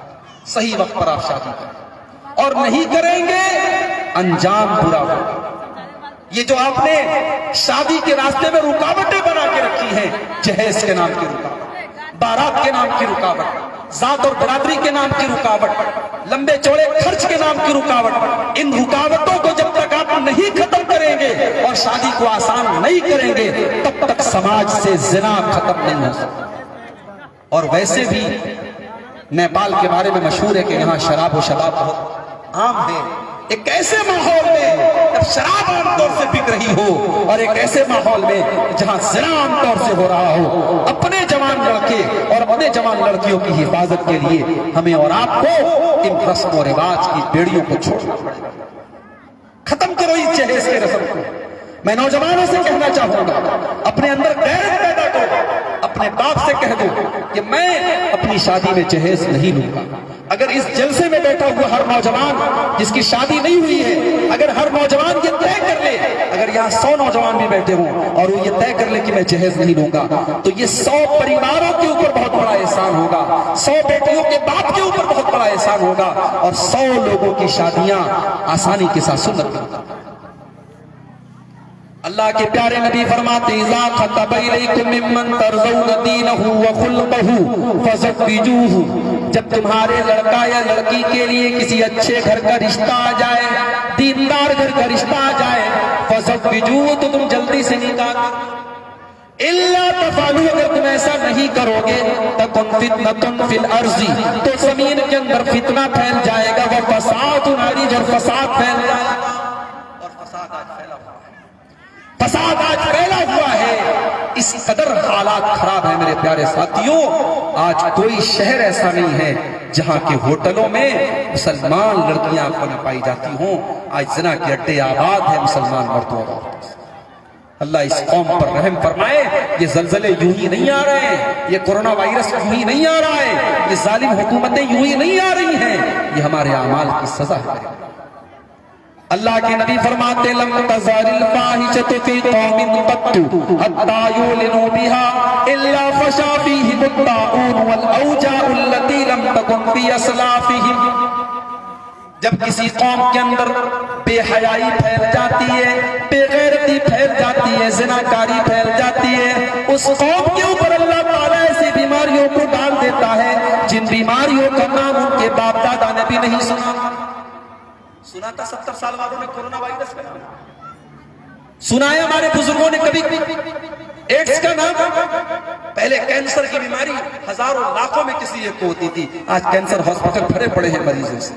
صحیح وقت پر آپ شادی کریں, اور نہیں کریں گے انجام برا ہوگا. یہ جو آپ نے شادی کے راستے میں رکاوٹیں بنا کے رکھی ہیں, جہیز کے نام کی رکاوٹ, بارات کے نام کی رکاوٹ, ذات اور برادری کے نام کی رکاوٹ، لمبے چوڑے خرچ کے نام کی رکاوٹ، ان رکاوٹوں کو جب تک آپ نہیں ختم کریں گے اور شادی کو آسان نہیں کریں گے تب تک سماج سے زنا ختم نہیں ہو سکتا۔ اور ویسے بھی نیپال کے بارے میں مشہور ہے کہ یہاں شراب و شباب بہت عام ہے۔ ایک ایسے ماحول میں جب شراب عام طور سے بک رہی ہو اور ایک ایسے ماحول میں جہاں زنا عام طور سے ہو رہا ہو، اپنے جوان لڑکے اور اپنے جوان لڑکیوں کی حفاظت کے لیے ہمیں اور آپ کو ان رسم و رواج کی بیڑیوں کو چھوڑنا پڑے گا۔ ختم کرو اس جہیز کے رسم کو۔ میں نوجوانوں سے کہنا چاہوں گا، اپنے اندر غیرت پیدا کرو، اپنے باپ سے کہہ دو کہ میں اپنی شادی میں جہیز نہیں لوں گا۔ اگر اس جلسے میں بیٹھا ہوا ہر نوجوان جس کی شادی نہیں ہوئی ہے، اگر ہر نوجوان یہ طے کر لے، اگر یہاں 100 نوجوان بھی بیٹھے ہوں اور وہ یہ طے کر لے کہ میں جہیز نہیں لوں گا، تو یہ 100 پریواروں کے اوپر بہت بڑا احسان ہوگا، 100 بیٹیوں کے باپ کے اوپر بہت بڑا احسان ہوگا، اور 100 لوگوں کی شادیاں آسانی کے ساتھ سنت ہوگی۔ اللہ کے پیارے نبی فرماتے ہیں اذا خطب الیکم ممن ترضون دینہ وخلقہ فزوجوہ، جب تمہارے لڑکا یا لڑکی کے لیے کسی اچھے گھر کا رشتہ آ جائے، دیندار گھر کا رشتہ آ جائے، فزوجوہ، تو تم جلدی سے نکاح کرو۔ الا تفعلوا، اگر تم ایسا نہیں کرو گے تکن فتنۃ فی الارض، تو زمین کے اندر فتنہ پھیل جائے گا، وفساد عریض، اور فساد پھیل جائے گا۔ اور فساد آج پھیلا ہوا ہے، فساد آج پھیلا ہوا ہے، اس قدر حالات خراب ہیں میرے پیارے ساتھیوں۔ آج کوئی شہر ایسا نہیں ہے جہاں کے ہوٹلوں میں مسلمان لڑکیاں نہ پائی جاتی ہوں۔ آج زنا کے اڈے آباد ہیں مسلمان مردوں اور عورتوں سے۔ اللہ اس قوم پر رحم فرمائے۔ یہ زلزلے یوں ہی نہیں آ رہے ہیں، یہ کورونا وائرس یوں ہی نہیں آ رہا ہے، یہ ظالم حکومتیں یوں ہی نہیں آ رہی ہیں، یہ ہمارے اعمال کی سزا ہے۔ اللہ کے نبی فرماتے لم تزال الفاحشۃ فی قوم قط حتی یعلنوا بها الا فشا فیہم الطاعون والاوجاع التي لم تکن فی اسلافہم۔ جب کسی قوم کے اندر بے حیائی پھیل جاتی ہے، بے غیرتی پھیل جاتی ہے، زناکاری پھیل جاتی ہے، اس قوم کے اوپر اللہ تعالیٰ ایسی بیماریوں کو ڈال دیتا ہے جن بیماریوں کا نام ان کے باپ دادا نے بھی نہیں سنا۔ سنا تھا 70 سال والوں نے کورونا وائرس کا نام؟ سنا ہے ہمارے بزرگوں نے کبھی ایڈز کا نام؟ پہلے کینسر کی بیماری ہزاروں لاکھوں میں کسی ایک کو ہوتی تھی، آج کینسر ہاسپٹل بھرے پڑے ہیں مریضوں سے۔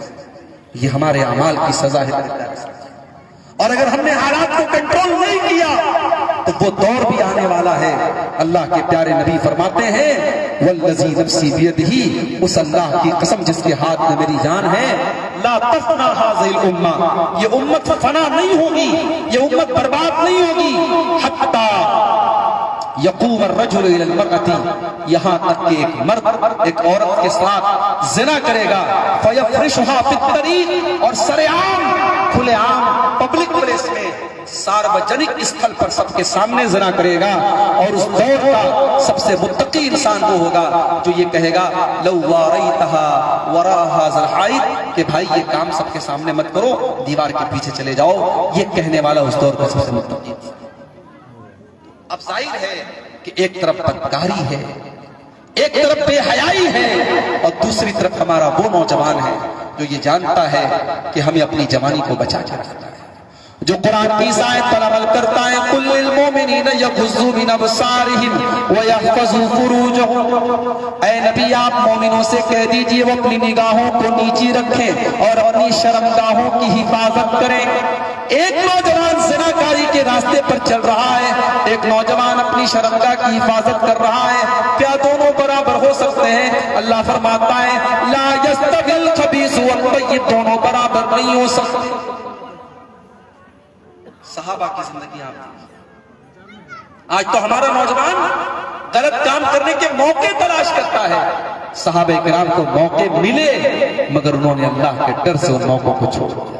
یہ ہمارے اعمال کی سزا ہے۔ اور اگر ہم نے حالات کو کنٹرول نہیں کیا تو وہ دور بھی آنے والا ہے۔ اللہ کے پیارے نبی فرماتے ہیں والذی نفسی بیدہ، اس اللہ کی قسم جس کے ہاتھ میں میری جان ہے، لا تفنا هذه الامہ، یہ امت فنا نہیں ہوگی، یہ امت برباد نہیں ہوگی، حتی یقوم الرجل الی المرأة، یہاں تک کہ ایک مرد ایک عورت کے ساتھ زنا کرے گا، فیفرشها فی الطریق، اور سر عام کھلے عام پبلک پلیس میں ساروجنک استھل پر سب کے سامنے زنا کرے گا۔ اور اس دور کا سب سے متقی انسان وہ ہوگا جو یہ کہے گا لو واریتها وراء هذا الحائط، کہ بھائی یہ کام سب کے سامنے مت کرو، دیوار کے پیچھے چلے جاؤ۔ یہ کہنے والا اس دور کا سب سے متقی انسان۔ اب ظاہر ہے کہ ایک طرف بدکاری ہے، ایک طرف بے حیائی ہے، اور دوسری طرف ہمارا وہ نوجوان ہے جو یہ جانتا ہے کہ ہمیں اپنی جوانی کو بچا کے رکھنا ہے، جو قرآن کی اس آیت پر عمل کرتا ہے قل للمؤمنین یغضوا من ابصارہم ویحفظوا فروجہم، اے نبی آپ مومنوں سے کہہ دیجئے وہ اپنی نگاہوں کو نیچی رکھیں اور اپنی شرمگاہوں کی حفاظت کریں۔ ایک نوجوان زناکاری کے راستے پر چل رہا ہے، ایک نوجوان اپنی شرمگاہ کی حفاظت کر رہا ہے، کیا دونوں برابر ہو سکتے ہیں؟ اللہ فرماتا ہے لا یستوی الخبیث والطیب، دونوں برابر نہیں ہو سکتے۔ صحابہ کی زندگی آپ، آج تو ہمارا نوجوان غلط کام کرنے کے موقع تلاش کرتا ہے۔ صحابہ کرام کو موقع ملے مگر انہوں نے اللہ کے ڈر سے ان موقعوں کو چھوڑ دیا۔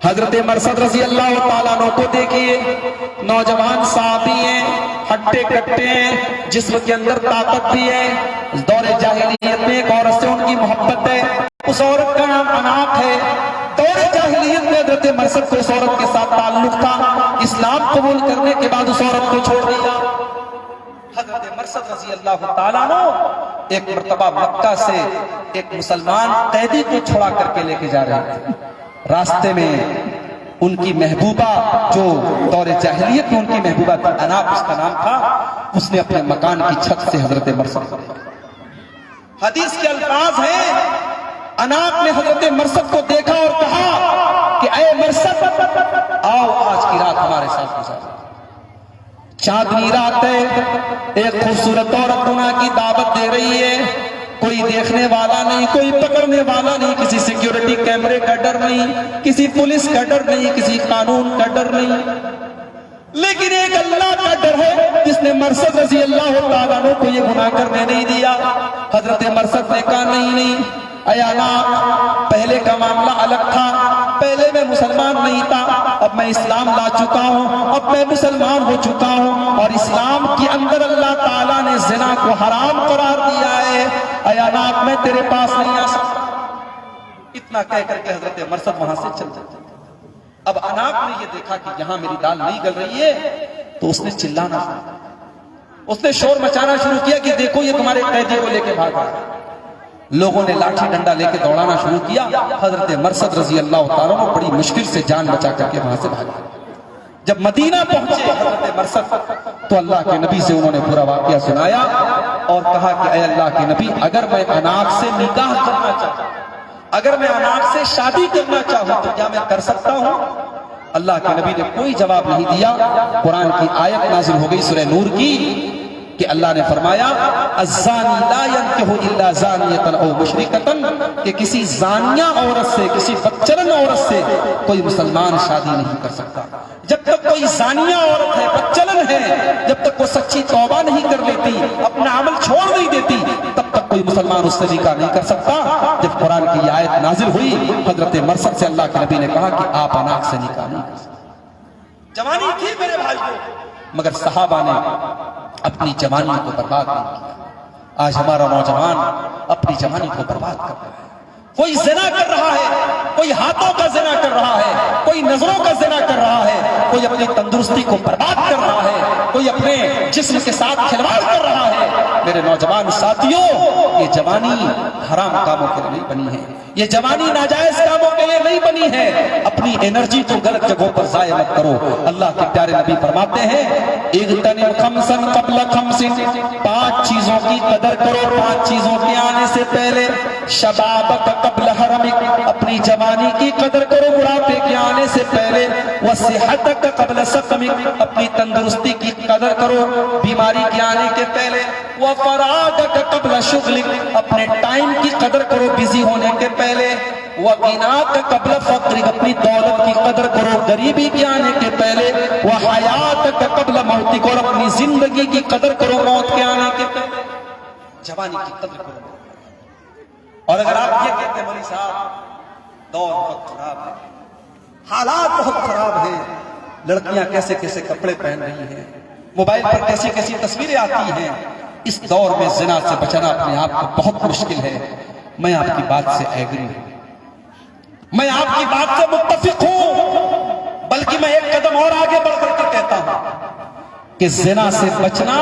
حضرت مرثد رضی اللہ تعالیٰ عنہ کو دیکھیے، نوجوان صحابی ہیں، ہٹے کٹے ہیں، جسم کے اندر طاقت بھی ہے، دور جاہلیت میں ایک عورت سے ان کی محبت ہے، اس عورت کا نام عناق ہے۔ دور جاہلیت میں حضرت مرثد کو اس عورت کے ساتھ تعلق تھا، اسلام قبول کرنے کے بعد اس عورت کو چھوڑ دیا۔ حضرت مرثد رضی اللہ تعالیٰ عنہ ایک مرتبہ مکہ سے ایک مسلمان قیدی کو چھڑا کر کے لے کے جا رہے تھے. راستے میں ان کی محبوبہ جو دور جاہلیت میں ان کی محبوبہ تھی، اناپ اس کا نام تھا، اس نے اپنے مکان کی چھت سے حضرت مرثد کو دیکھا. حدیث کے الفاظ ہیں، اناپ نے حضرت مرثد کو دیکھا اور کہا کہ اے مرثد آؤ آج کی رات ہمارے ساتھ گزارو. چاندنی رات ہے، ایک خوبصورت عورت گناہ کی دعوت دے رہی ہے، کوئی دیکھنے والا نہیں، کوئی پکڑنے والا نہیں، کسی سیکیورٹی کیمرے کا ڈر نہیں، کسی پولیس کا ڈر نہیں، کسی قانون کا ڈر نہیں، لیکن ایک اللہ کا ڈر ہے جس نے مرثد رضی اللہ تعالیٰ عنہ کو یہ گناہ کرنے نہیں دیا. حضرت مرثد نے کہا نہیں اے اللہ، پہلے کا معاملہ الگ تھا، پہلے میں مسلمان نہیں تھا، اب میں اسلام لا چکا ہوں، اب میں مسلمان ہو چکا ہوں، اور اسلام کے اندر اللہ تعالیٰ نے زنا کو حرام قرار دیا ہے. اے اللہ، میں تیرے پاس نہیں آ سکتا. اتنا کہہ کر کے حضرت مرثد وہاں سے چل جاتے. اب اناپ نے یہ دیکھا کہ یہاں میری دال نہیں گل رہی ہے، تو اس نے چلانا شروع، اس نے شور مچانا شروع کیا کہ دیکھو یہ تمہارے قیدی کو لے کے بھاگا. لوگوں نے لاٹھی ڈنڈا لے کے دوڑانا شروع کیا. حضرت مرثد رضی اللہ تعالیٰ عنہ بڑی مشکل سے جان بچا کر کے وہاں سے بھاگا. جب مدینہ پہنچے حضرت مرثد تو اللہ کے نبی سے انہوں نے پورا واقعہ سنایا اور کہا کہ اے اللہ کے نبی، اگر میں اناپ سے نکاح کرنا چاہتا، اگر میں اناپ سے شادی کرنا چاہوں تو کیا میں کر سکتا ہوں؟ اللہ کے نبی نے کوئی جواب نہیں دیا. قرآن کی آیت نازل ہو گئی سورہ نور کی کہ اللہ نے فرمایا الزانی لا ينکح الا زانیۃ او مشرکۃ، کہ کسی زانیہ عورت سے، کسی بدچلن عورت سے کوئی مسلمان شادی نہیں کر سکتا. جب تک کوئی زانیہ عورت ہے، بدچلن ہے، جب تک وہ سچی توبہ نہیں کر لیتی، اپنا عمل چھوڑ نہیں دیتی، تب تک کوئی مسلمان اس سے نکاح نہیں کر سکتا. جب قرآن کی آیت نازل ہوئی، حضرت مرثد سے اللہ کے نبی نے کہا کہ آپ اناق سے نکاح نہیں کر سکتے. جوانی تھی میرے بھائیوں، مگر صحابہ نے اپنی جوانی کو برباد نہیں کیا. آج ہمارا نوجوان اپنی جوانی کو برباد کر رہا ہے. کوئی زنا کر رہا ہے، کوئی ہاتھوں کا زنا کر رہا ہے، کوئی نظروں کا زنا کر رہا ہے، کوئی اپنی تندرستی کو برباد کر رہا ہے، کوئی اپنے جسم کے ساتھ کھلواڑ کر رہا ہے. میرے نوجوان ساتھیوں، یہ جوانی حرام کاموں کے لیے نہیں بنی ہے، یہ جوانی ناجائز کاموں کے لیے نہیں بنی ہے. اپنی انرجی کو غلط جگہوں پر ضائع مت کرو. اللہ کے پیارے نبی فرماتے ہیں اغتنم خمسا قبل خمس، 5 چیزوں کی قدر کرو 5 چیزوں کے آنے سے پہلے. شبابک قبل حرمک، اپنی جوانی کی قدر کرو بڑھاپے کے آنے سے پہلے. وصحتک قبل سقمک، اپنی تندرستی کی قدر کرو بیماری کے آنے کے پہلے. وفراغک قبل شغلک، اپنے ٹائم کی قدر کرو بزی ہونے کے پہلے. وغناک قبل فقرک، اپنی دولت کی قدر کرو غریبی کے آنے کے پہلے. وحیاتک قبل موتک، اور اپنی زندگی کی قدر کرو موت کے آنے کے پہلے. جوانی کی قدر کرو. اور اگر آپ یہ کہتے ہیں مولوی صاحب دور بہت خراب ہے، حالات بہت خراب ہیں، لڑکیاں کیسے کیسے کپڑے پہن رہی ہیں، موبائل پر کیسی کیسی تصویریں آتی ہیں، اس دور میں زنا سے بچنا اپنے آپ کو بہت مشکل ہے، میں آپ کی بات سے ایگری ہوں، میں آپ کی بات سے متفق ہوں، بلکہ میں ایک قدم اور آگے بڑھ کر کے کہتا ہوں کہ زنا سے بچنا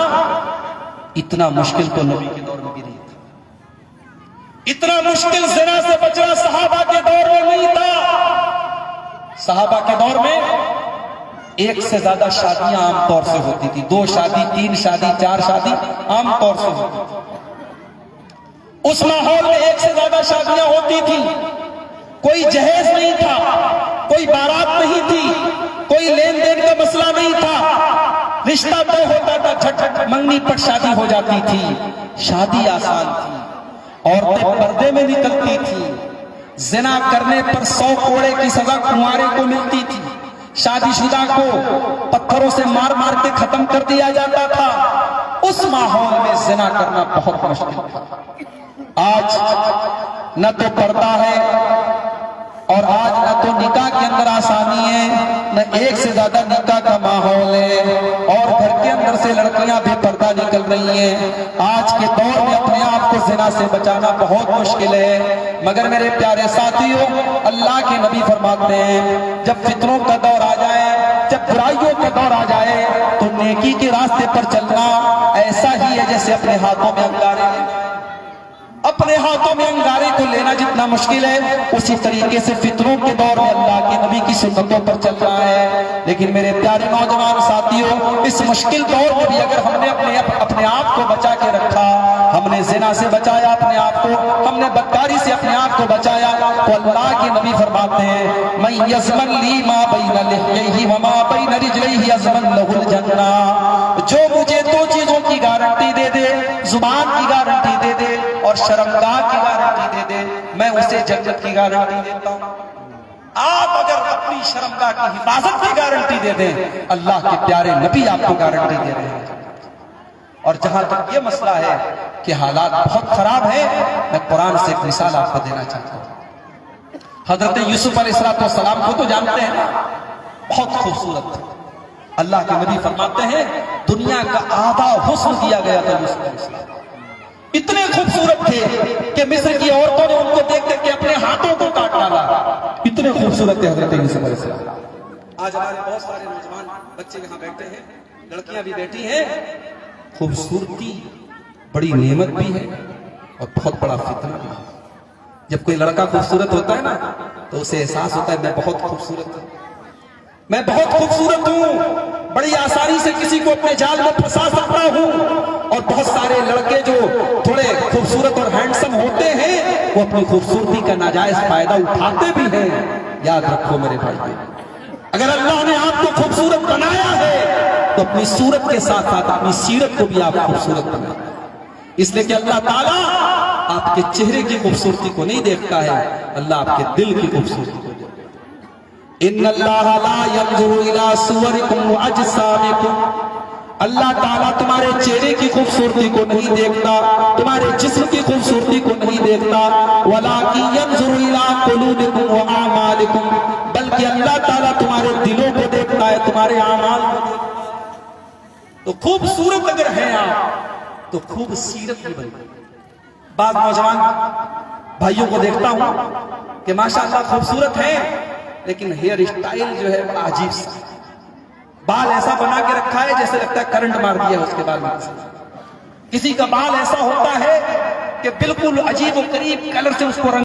اتنا مشکل تو نبی کے دور میں بھی نہیں تھا. اتنا مشکل زنا سے بچنا صحابہ کے دور میں نہیں تھا. صحابہ کے دور میں 1 سے زیادہ شادیاں عام طور سے ہوتی تھی، 2 شادی 3 شادی 4 شادی عام طور سے ہوتی تھی. اس ماحول میں 1 سے زیادہ شادیاں ہوتی تھی. کوئی جہیز نہیں تھا، کوئی بارات نہیں تھی، کوئی لین دین کا مسئلہ نہیں تھا. رشتہ طے ہوتا تھا، جھٹ منگنی پر شادی ہو جاتی تھی. شادی آسان تھی، عورتیں پردے میں نکلتی تھی. زنا کرنے پر 100 کوڑے کی سزا کنوارے کو ملتی تھی. شادی شدہ کو پتھروں سے مار مار کے ختم کر دیا جاتا تھا. اس ماحول میں زنا کرنا بہت مشکل تھا. آج نہ تو پردہ ہے، اور آج نہ تو نکاح کے اندر آسانی ہے، نہ 1 سے زیادہ نکاح کا ماحول ہے، اور گھر کے اندر سے لڑکیاں بے پردہ نکل رہی ہیں. آج کے دور میں اپنے آپ کو زنا سے بچانا بہت مشکل ہے. مگر میرے پیارے ساتھیوں، اللہ کے نبی فرماتے ہیں جب فتنوں کا دور آ جائے، جب برائیوں کا دور آ جائے، تو نیکی کے راستے پر چلنا ایسا ہی ہے جیسے اپنے ہاتھوں میں انگارے لینا۔ اپنے ہاتھوں میں انگارے کو لینا جتنا مشکل ہے، اسی طریقے سے فتنوں کے دور میں اللہ کے نبی کی سنتوں پر چل رہا ہے۔ لیکن میرے پیارے نوجوان ساتھیوں، اس مشکل دور میں بھی اگر ہم نے اپنے آپ کو بچا کے رکھا، ہم نے زنا سے بچایا اپنے آپ کو، ہم نے بدکاری سے اپنے آپ کو بچایا، تو اللہ کے نبی فرماتے ہیں من یضمن لی ما بین لحیہ وما بین رجلیہ یضمن لہ الجنہ، جو مجھے دو چیزوں کی گارنٹی دے دے، زبان کی گارنٹی دے دے اور شرمگاہ کی گارنٹی دے دے، میں اسے جنت کی گارنٹی دیتا ہوں۔ آپ اگر اپنی شرمگاہ کی حفاظت کی گارنٹی دے دیں، اللہ کے پیارے نبی آپ کو گارنٹی دے رہے ہیں۔ اور جہاں تک یہ مسئلہ ہے کہ حالات بہت خراب ہیں، میں قرآن سے ایک مثال آپ کو دینا چاہتا ہوں۔ حضرت یوسف علیہ السلام کو تو جانتے ہیں نا، بہت خوبصورت تھے۔ اللہ کے نبی فرماتے ہیں دنیا کا آدھا حسن دیا گیا تھا یوسف علیہ السلام، اتنے خوبصورت تھے کہ مصر کی عورتوں نے ان کو دیکھ کر کے اپنے ہاتھوں کو کاٹ ڈالا، اتنے خوبصورت تھے حضرت یوسف علیہ السلام۔ آج ہمارے بہت سارے نوجوان بچے یہاں بیٹھے ہیں، لڑکیاں بھی بیٹھی ہیں۔ خوبصورتی بڑی نعمت بھی ہے اور بہت بڑا فتنہ بھی ہے۔ جب کوئی لڑکا خوبصورت ہوتا ہے نا تو اسے احساس ہوتا ہے میں بہت خوبصورت ہوں، میں بہت خوبصورت ہوں، بڑی آسانی سے کسی کو اپنے جال میں پھنسا سکتا ہوں۔ اور بہت سارے لڑکے جو تھوڑے خوبصورت اور ہینڈسم ہوتے ہیں وہ اپنی خوبصورتی کا ناجائز فائدہ اٹھاتے بھی ہیں۔ یاد رکھو میرے بھائی، اگر اللہ نے آپ کو خوبصورت بنایا ہے تو اپنی صورت کے ساتھ ساتھ اپنی سیرت کو بھی آپ خوبصورت بنائیں، اس لیے کہ اللہ تعالیٰ آپ کے چہرے کی خوبصورتی کو نہیں دیکھتا ہے، اللہ آپ کے دل کی خوبصورتی کو دیکھتا ہے۔ ان اللہ لا ينظر الى صورکم واجسامکم، اللہ تعالیٰ تمہارے چہرے کی خوبصورتی کو نہیں دیکھتا، تمہارے جسم کی خوبصورتی کو نہیں دیکھتا، ولکن ينظر الى قلوبکم واعمالکم، بلکہ اللہ تعالیٰ تمہارے دلوں کو دیکھتا ہے، تمہارے اعمال کو دیکھتا ہے۔ تو خوبصورت اگر ہیں آپ تو خوب سیرت بھی بنائیں۔ بعض نوجوان بھائیوں کو دیکھتا ہوں کہ ماشاءاللہ خوبصورت ہیں لیکن ہیئر اسٹائل جو ہے بڑا عجیب سا، بال ایسا بنا کے رکھا ہے جیسے لگتا ہے کرنٹ مار دیا اس کے بال میں۔ کسی کا بال ایسا ہوتا ہے کہ بالکل عجیب و غریب کلر سے اس کو رنگ